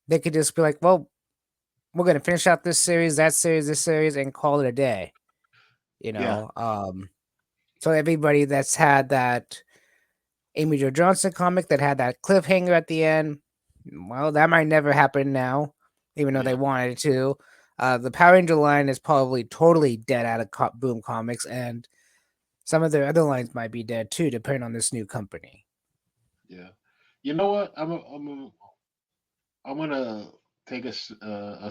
they could just be like, "Well, we're gonna finish out this series, that series, this series, and call it a day." You Yeah, know. So everybody that's had that Amy Jo Johnson comic that had that cliffhanger at the end, well, that might never happen now, even though they yeah, wanted it to. The Power Ranger line is probably totally dead out of Boom Comics, and some of their other lines might be dead too, depending on this new company. yeah. You know what? I'm gonna take a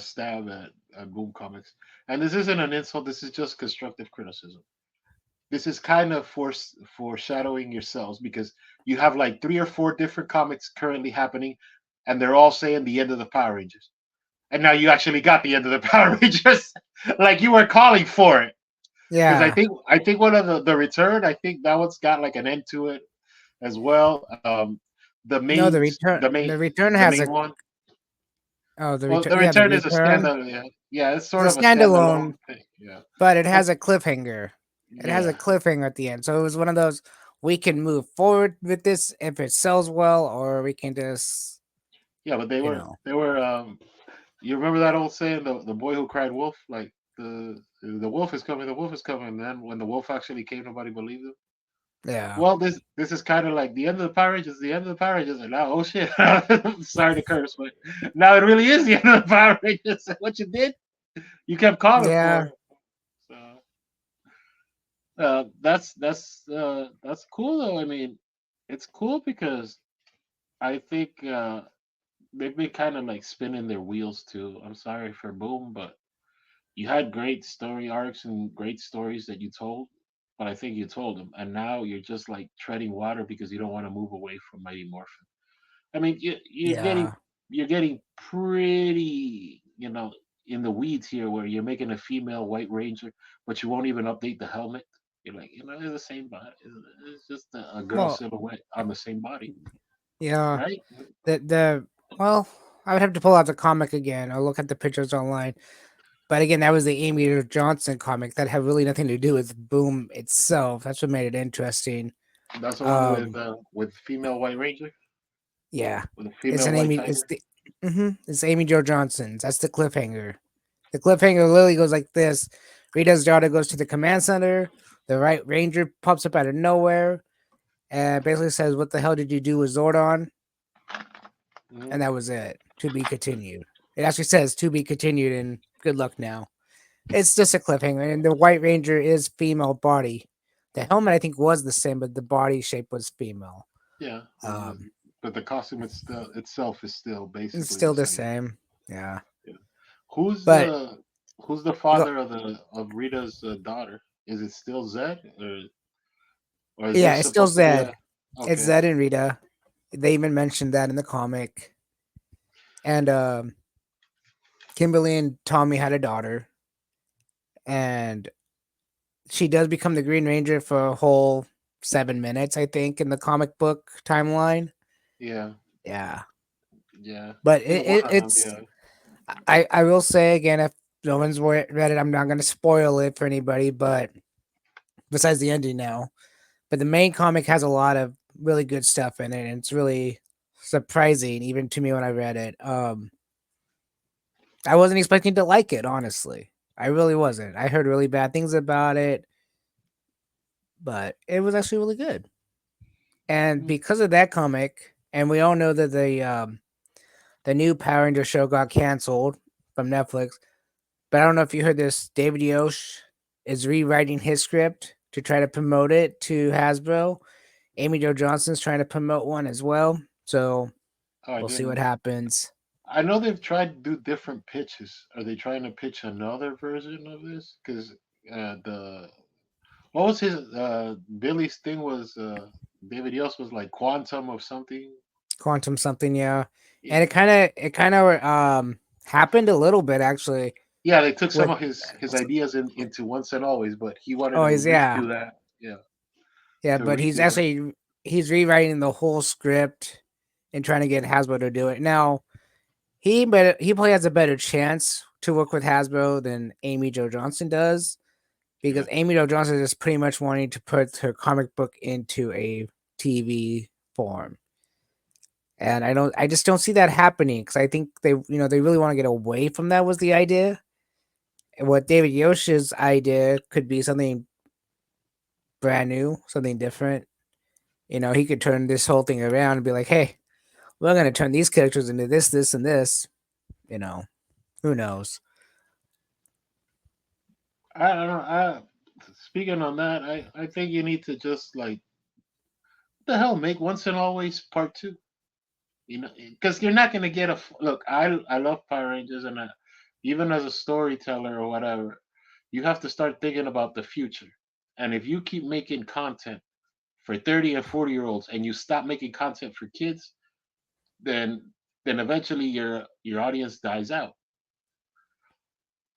stab at Boom Comics, and this isn't an insult. This is just constructive criticism. This is kind of foreshadowing yourselves because you have like 3 or 4 different comics currently happening, and they're all saying the end of the Power Rangers. And now you actually got the end of the Power Rangers, like you were calling for it. Because I Yeah, think I think one of the return, I think that one's got like an end to it as well. the No, main the main the return the has main a one. the Well, return the yeah, the return is a return standalone. Yeah, yeah, it's is sort a of a standalone standalone, thing. Yeah, but it and has a cliffhanger. It has a yeah, cliffhanger at the end. So it was one of those we can move forward with this if it sells well, or we can just, yeah, but you know, they were. You remember that old saying, the boy who cried wolf, like the wolf is coming, the wolf is coming. And then when the wolf actually came, nobody believed him. yeah. Well, this is kind of like the end of the Power Rangers, the end of the Power Rangers, and now, oh shit, sorry to curse, but now it really is the end of the Power Rangers. What you did, you kept calling for Yeah, it. So that's cool though. I mean, it's cool because I think they've been kind of like spinning their wheels too. I'm sorry for Boom, but you had great story arcs and great stories that you told, but I think you told them, and now you're just like treading water because you don't want to move away from Mighty Morphin. I mean, yeah. you're getting pretty, in the weeds here, where you're making a female White Ranger, but you won't even update the helmet. You're like, it's the same body. It's just a girl Well, silhouette on the same body, yeah. right? The well, I would have to pull out the comic again or look at the pictures online. But again, that was the Amy Jo Johnson comic that had really nothing to do with Boom itself. That's what made it interesting. That's the one Um, with female White Ranger, yeah, with a it's female an White Amy. It's Tiger. the it's Amy Jo Johnson's. That's the cliffhanger. The cliffhanger literally goes like this: Rita's daughter goes to the command center. The right ranger pops up out of nowhere and basically says, "What the hell did you do with Zordon?" Mhm. And that was it. To be continued. It actually says to be continued, and good luck now. It's just a cliffhanger, and the White Ranger is female body. The helmet I think was the same, but the body shape was female. Yeah, Um, but the costume itself is still it's basically the still the same. same. Yeah, Yeah. Who's but uh who's the go, father of Rita's daughter? Is it still Zed, or is yeah, this it's still supposed to be Zed. a It's okay? Zed and Rita. They even mentioned that in the comic. And Kimberly and Tommy had a daughter, and she does become the Green Ranger for a whole 7 minutes, I think, in the comic book timeline. Yeah, Yeah, yeah. but In one of them, it's yeah. I will say again, if no one's read it, I'm not going to spoil it for anybody. But besides the ending now, but the main comic has a lot of really good stuff in it, and it's really surprising even to me when I read it. I wasn't expecting to like it, honestly. I really wasn't. I heard really bad things about it, but it was actually really good. And Mm. because of that comic, and we all know that the new Power Ranger show got canceled from Netflix. But I don't know if you heard this. David Yosh is rewriting his script to try to promote it to Hasbro. Amy Jo Johnson's trying to promote one as well. So Oh, I we'll see didn't what know. happens. I know they've tried to do different pitches. Are they trying to pitch another version of this? Because the what was his Billy's thing was David Yost was like quantum of something. Quantum something, yeah. And Yeah. it kind of happened a little bit actually Yeah, they took some with of his ideas into Once and Always, but he wanted oh to he's yeah redo that. Yeah, yeah, to but redo that. he's rewriting the whole script and trying to get Hasbro to do it now. He probably has a better chance to work with Hasbro than Amy Jo Johnson does Yeah. because Amy Jo Johnson is pretty much wanting to put her comic book into a TV form. And I just don't see that happening because I think they really want to get away from that was the idea. And what David Yosh's idea could be something brand new, something different. He could turn this whole thing around and be like, hey, we're going to turn these characters into this, this, and this. You know, who knows? I don't know. Speaking on that, I think you need to just like what the hell make Once and Always Part Two. Because you're not gonna get look. I love Power Rangers, and even as a storyteller or whatever, you have to start thinking about the future. And if you keep making content for 30 and 40-year-olds and you stop making content for kids, then eventually your audience dies out.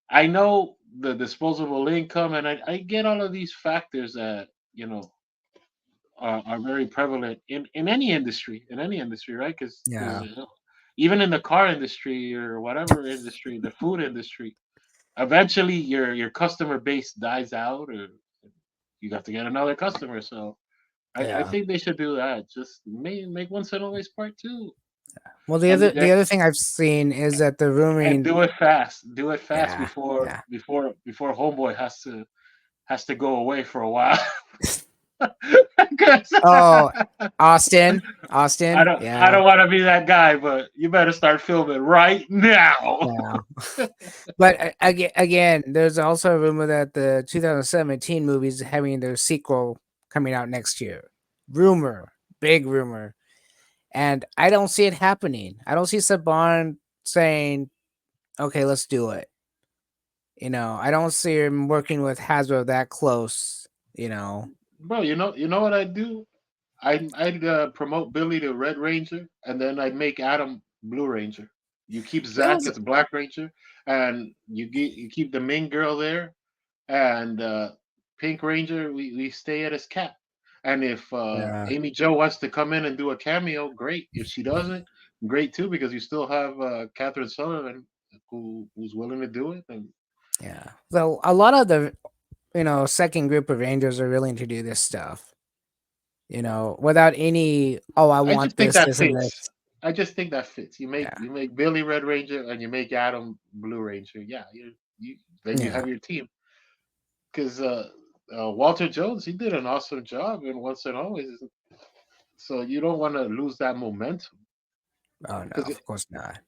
I know the disposable income, and I get all of these factors that are very prevalent in any industry, right? Because Yeah, even in the car industry or whatever industry, the food industry, eventually your customer base dies out, or you have to get another customer. So I yeah. think they should do that. Just make once and always part two, Well, and the other thing I've seen is that the and rumoring. do it fast. Do it fast Yeah, before yeah. homeboy has to go away for a while. 'Cause Oh, Austin, I Austin. don't Yeah, want to be that guy, but you better start filming right now. yeah. But again, there's also a rumor that the 2017 movie is having their sequel coming out next year. Rumor, big rumor, and I don't see it happening. I don't see Saban saying, "Okay, let's do it." I don't see him working with Hasbro that close. You know, Bro, you know what I'd do? I'd promote Billy to Red Ranger, and then I'd make Adam Blue Ranger. You keep that Zach was as Black Ranger, and you keep the main girl there, and Pink Ranger, we stay at his cap. And if yeah, Amy Joe wants to come in and do a cameo, great. If she doesn't, great too, because you still have Catherine Sullivan who's willing to do it. And yeah. So a lot of the second group of Rangers are willing to do this stuff. Without any, oh, I I just want think this, that this, and fits. this. I just think that fits. Yeah, You make Billy Red Ranger and you make Adam Blue Ranger. Yeah, you then you yeah, have your team. Because Walter Jones, he did an awesome job in Once and Always. So you don't want to lose that momentum. oh no, Because of course not.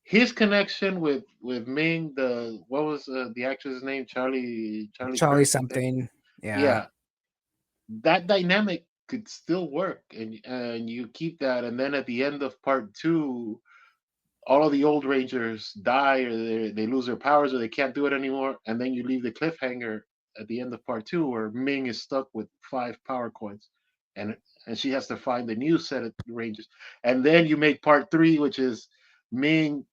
his connection with Ming, the what was the actress name? Charlie Charlie Kirk, I think. something. Yeah, Yeah, that dynamic could still work, and you keep that, and then at the end of part two, all of the old Rangers die, or they lose their powers, or they can't do it anymore, and then you leave the cliffhanger at the end of part two where Ming is stuck with 5 power coins, and she has to find a new set of Rangers, and then you make part three, which is Ming,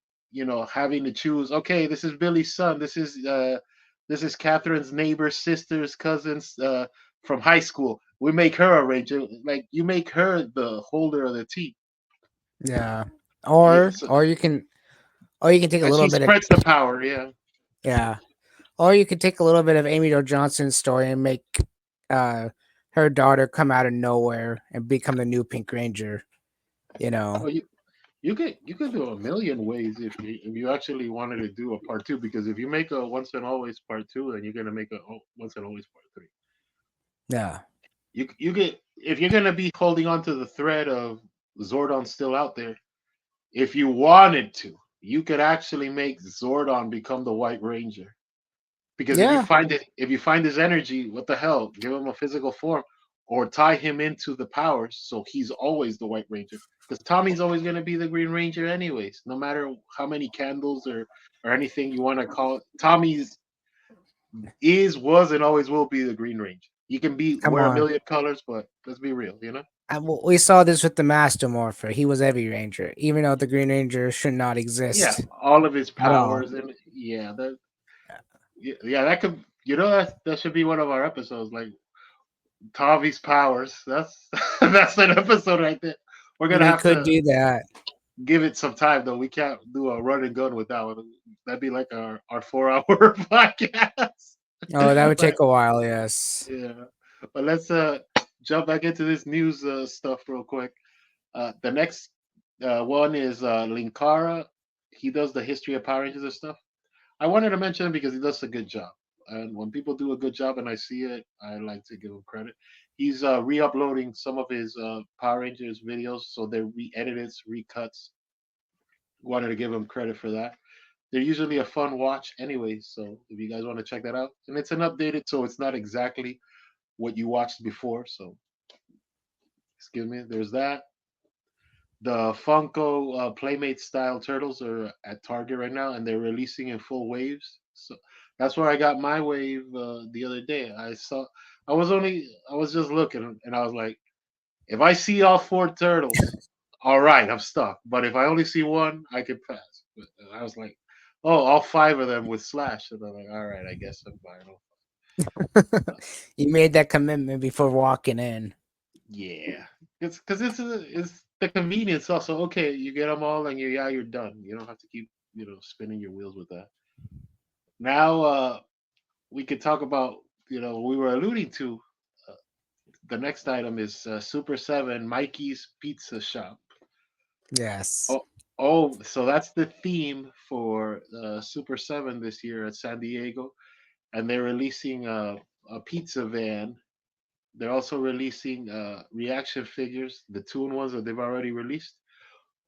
having to choose. Okay, this is Billy's son. This is Catherine's neighbor's sister's cousin's from high school. We make her a Ranger. Like you make her the holder of the team. yeah. Yeah, Or you can take a and little she bit of, spreads the power. Yeah. yeah, or you could take a little bit of Amy Jo Johnson's story and make uh her daughter come out of nowhere and become the new Pink Ranger. You know, Oh, you could do a million ways if you actually wanted to do a part two. Because if you make a once and always part two, then you're gonna make a once and always part three. yeah, You get if you're gonna be holding on to the thread of Zordon still out there. If you wanted to, you could actually make Zordon become the White Ranger. Because yeah, if you find his energy, what the hell? Give him a physical form, or tie him into the powers so he's always the White Ranger. Because Tommy's always going to be the Green Ranger, anyways. No matter how many candles or anything you want to call it, Tommy's was and always will be the Green Ranger. You can be come wear a on. million colors, but let's be real, you know. We saw this with the Master Morpher. He was every Ranger, even though the Green Ranger should not Yeah, exist all of his at all. powers, and yeah, that could, that should be one of our episodes, like Tavi's powers. That's that's an episode right there. We're gonna We have could to do that. give it some time though. We can't do a run and gun with that one. That'd be like our 4 hour podcast. Oh, that would But take a while. Yes. yeah, but let's jump back into this news stuff real quick. The next one is Linkara. He does the history of Power Rangers and stuff. I wanted to mention him because he does a good job. And when people do a good job and I see it, I like to give him credit. He's re-uploading some of his Power Rangers videos, so they're re-edited, recuts. Wanted to give him credit for that. They're usually a fun watch, anyway. So if you guys want to check that out, and it's an updated, so it's not exactly what you watched before. So excuse me. There's that. The Funko Playmate style turtles are at Target right now, and they're releasing in full waves. So that's where I got my wave the other day. I was just looking, and I was like, if I see all 4 turtles, all right, I'm stuck. But if I only see one, I can pass. But I was like, oh, all 5 of them with Slash, and I'm like, all right, I guess I'm fine. You made that commitment before walking in. Yeah, it's because it's the convenience also. Okay, you get them all, and you're done. You don't have to keep spinning your wheels with that. Now we could talk about we were alluding to uh, the next item is Super 7 Mikey's Pizza Shop. Yes. Oh, so that's the theme for Super 7 this year at San Diego, and they're releasing a pizza van. They're also releasing reaction figures, the Toon ones that they've already released.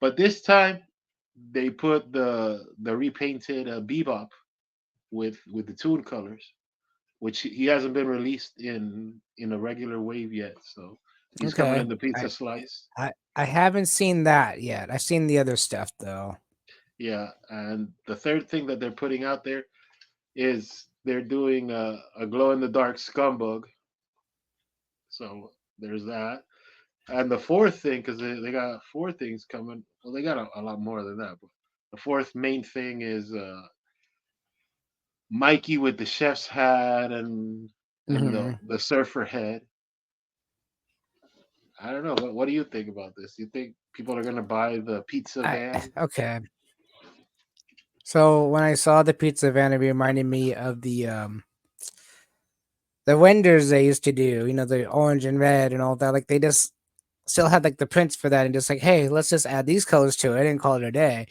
But this time they put the repainted Bebop with the Toon colors, which he hasn't been released in a regular wave yet. So he's coming Okay. in the I, pizza slice. I haven't seen that yet. I've seen the other stuff though. Yeah, and the third thing that they're putting out there is they're doing a glow in the dark scumbug. So there's that. And the fourth thing, because they got four things coming. Well, they got a lot more than that. But the fourth main thing is Mikey with the chef's hat and Hmm. the surfer head. I don't know. What do you think about this? You think people are gonna buy the pizza I van? okay. So when I saw the pizza van, it reminded me of the vendors they used to do. You know, the orange and red and all that. Like they just still had like the prints for that, and just like, hey, let's just add these colors to it and call it a day.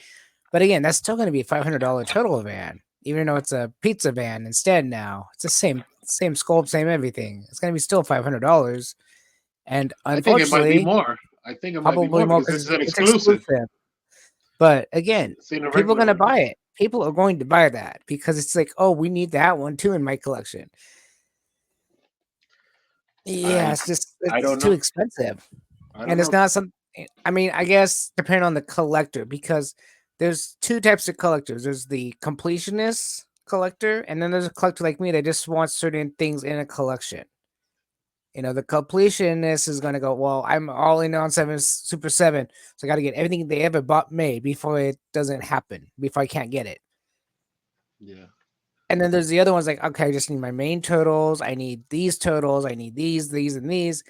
But again, that's still going to be a $500 total van, even though it's a pizza van instead. Now it's the same sculpt, same everything. It's going to be still $500, and I think it might be unfortunately, more. I think it might be probably more more because because this is an it's exclusive. exclusive. But again, It's in a people are going regular to release. buy it. People are going to buy that because it's like, oh, we need that one too in my collection. Yeah, I it's just I it's don't too know. expensive. I don't And it's know. not some I mean, I guess depending on the collector, because there's two types of collectors. There's the completionist collector, and then there's a collector like me that just wants certain things in a collection. You know, the completionist is gonna go, well, I'm all in on Super 7, so I gotta get everything they ever bought made before it doesn't happen, before I can't get it. Yeah. And then there's the other ones like, okay, I just need my main totals, I need these totals, I need these, and these.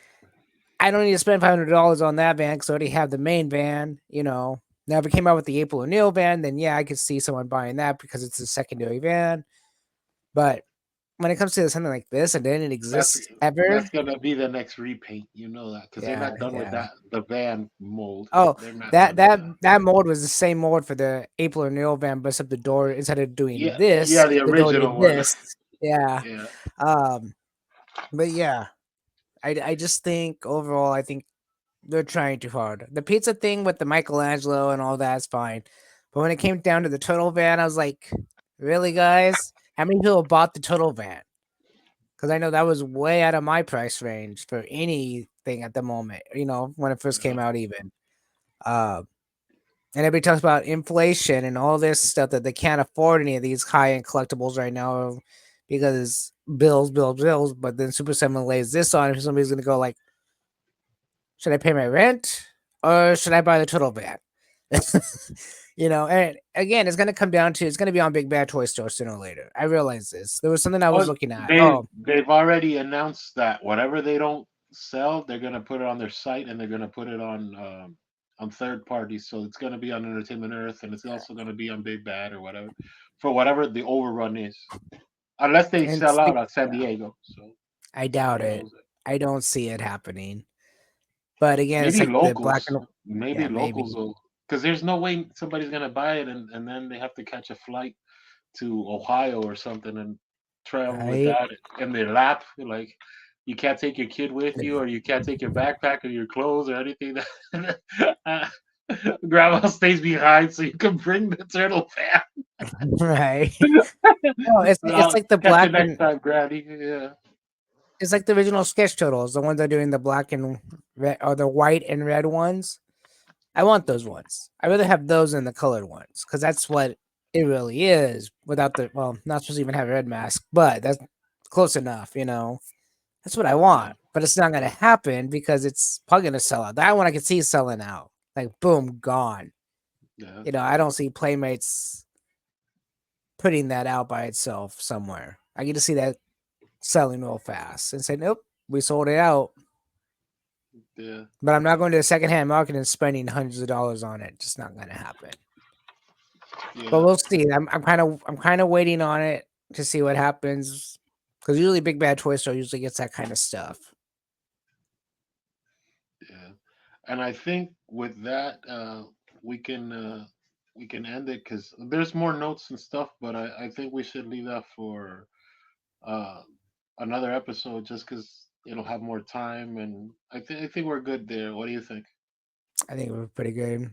I don't need to spend $500 on that van because I already have the main van. You know, now if it came out with the April O'Neil van, then yeah, I could see someone buying that because it's a secondary van. But when it comes to something like this and then it That's exists ever, that's gonna be the next repaint. You know that because they're yeah, not done with yeah. that the van mold. Oh, They're not that done with that that. that mold was the same mold for the April O'Neil van, but except the door instead of doing Yeah, this, yeah, the the door original did one. this. Yeah. Yeah, Um. But yeah, I just think overall, I think they're trying too hard. The pizza thing with the Michelangelo and all that's fine. But when it came down to the turtle van, I was like, really, guys? How many people bought the turtle van? Because I know that was way out of my price range for anything at the moment, you know, when it first yeah, came out, even. Uh, and everybody talks about inflation and all this stuff that they can't afford any of these high end collectibles right now because bills, bills, bills. But then Super 7 lays this on, and somebody's going to go, like, should I pay my rent or should I buy the turtle van? You know, and again, it's gonna come down to it's gonna be on Big Bad Toy Store sooner or later. I realize this. There was something I was oh, looking at. they've Oh, they've already announced that whatever they don't sell, they're gonna put it on their site and they're gonna put it on third parties. So it's gonna be on Entertainment Earth and it's also gonna be on Big Bad or whatever for whatever the overrun is, unless they and sell out at San Diego. So I doubt who it. knows? I don't see it happening. But again, it's Maybe like the black locals, and maybe yeah, locals maybe. will, because there's no way somebody's gonna buy it and then they have to catch a flight to Ohio or something and travel with Right? that in their lap. Like you can't take your kid with you, or you can't take your backpack or your clothes or anything. Uh, Grandma stays behind so you can bring the turtle fan. Right. No, it's Well, like the catch you black next and time, Granny. Yeah, it's like the original sketch totals, the ones that are doing the black and red or the white and red ones. I want those ones. I rather have those than the colored ones because that's what it really is. Without the well, not supposed to even have a red mask, but that's close enough. You know, that's what I yeah, want. But it's not gonna happen because it's probably gonna sell out. That one I can see selling out. Like boom, gone. yeah. You know, I don't see Playmates putting that out by itself somewhere. I get to see that selling real fast and say, nope, we sold it out. Yeah, But I'm not going to the secondhand market and spending hundreds of dollars on it. Just not going to happen. But yeah, we'll see. I'm kind of waiting on it to see what happens. Because usually Big Bad Toy Store usually gets that kind of stuff. yeah. And I think with that, we can uh, we can end it because there's more notes and stuff, but I think we should leave that for uh, another episode just because it'll have more time, and I think we're good there. What do you think? I think we're pretty good.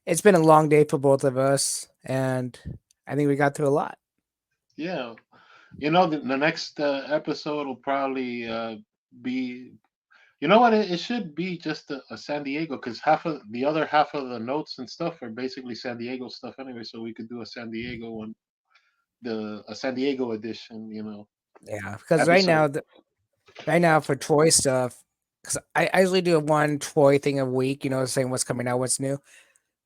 It's been a long day for both of us, and I think we got through a lot. Yeah, the next episode will probably be. You know what? It should be just a San Diego because the other half of the notes and stuff are basically San Diego stuff anyway. So we could do a San Diego one, the a San Diego edition, Yeah, because episode. right now for toy stuff, because I usually do a one toy thing a week. Saying what's coming out, what's new.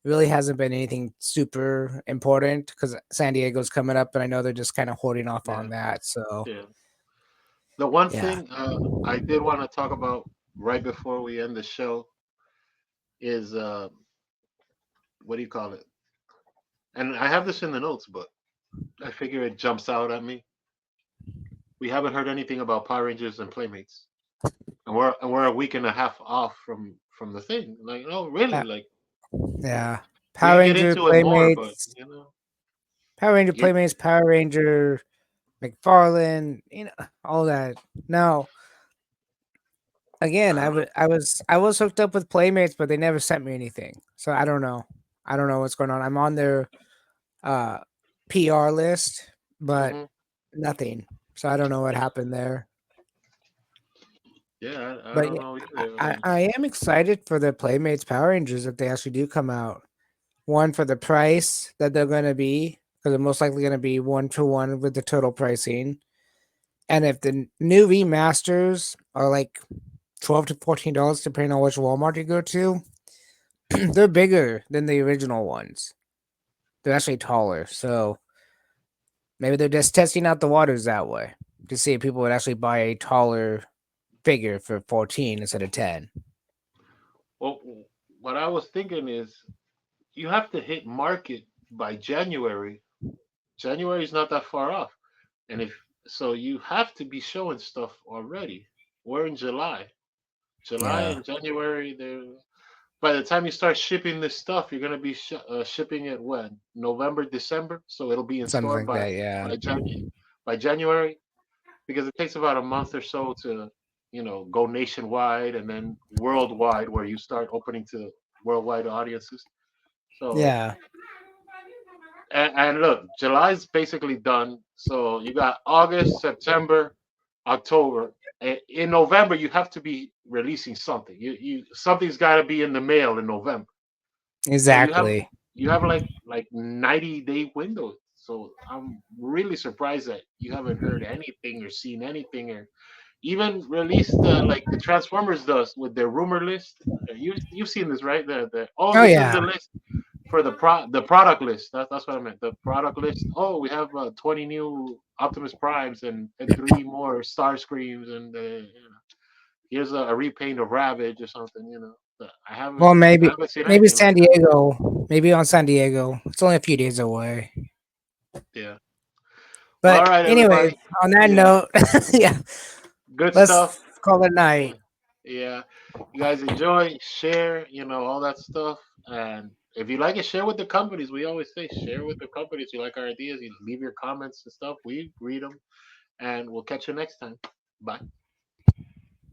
Really hasn't been anything super important because San Diego's coming up, and I know they're just kind of holding off Yeah, on that. So yeah. The one yeah, thing I did want to talk about right before we end the show is what do you call it? And I have this in the notes, but I figure it jumps out at me. We haven't heard anything about Power Rangers and Playmates, and we're a week and a half off from the thing. Like, oh, really? Pa- Like, yeah. we Power can get Ranger into it more, but Playmates, Power Ranger you Playmates, Power Ranger McFarlane, all that. Now, again, I was hooked up with Playmates, but they never sent me anything. So I don't know. I don't know what's going on. I'm on their uh PR list, but hmm nothing. So I don't know what happened there. Yeah, I But don't yeah, know I, either. I I mean, I am excited for the Playmates Power Rangers if they actually do come out. One for the price that they're going to be, because they're most likely going to be 1-to-1 with the total pricing. And if the new remasters are like $12 to $14, depending on which Walmart you go to, they're bigger than the original ones. They're actually taller. So maybe they're just testing out the waters that way to see if people would actually buy a taller figure for 14 instead of 10. well, what I was thinking is you have to hit market by January. January is not that far off, and if so, you have to be showing stuff already. We're in July. July Yeah, and January, by the time you start shipping this stuff, you're gonna be shipping it when November, December, so it'll be in something store like that. Yeah. by by January because it takes about a month or so to go nationwide and then worldwide where you start opening to worldwide audiences. So Yeah. and look, July's basically done. So you got August, September, October. In November, you have to be releasing something. You something's got to be in the mail in November. So Exactly. you have like 90-day window. So I'm really surprised that you haven't heard anything or seen anything or even released like the Transformers does with their rumor list. You've seen this, right? The oh, Oh this is yeah. the list for the product list. That's what I meant. The product list. Oh, we have 20 new Optimus Primes and three more Star Screams and here's a repaint of Ravage or something. But Well, I maybe haven't seen maybe anything San like that. Diego. Maybe on San Diego. It's only a few days away. Yeah. Well, all But right, anyways, everybody. on that Yeah, note, yeah, good let's stuff. call it Yeah, night. yeah. You guys enjoy, share, all that stuff. And if you like it, share with the companies. We always say share with the companies. You like our ideas, you leave your comments and stuff. We read them, and we'll catch you next time. Bye.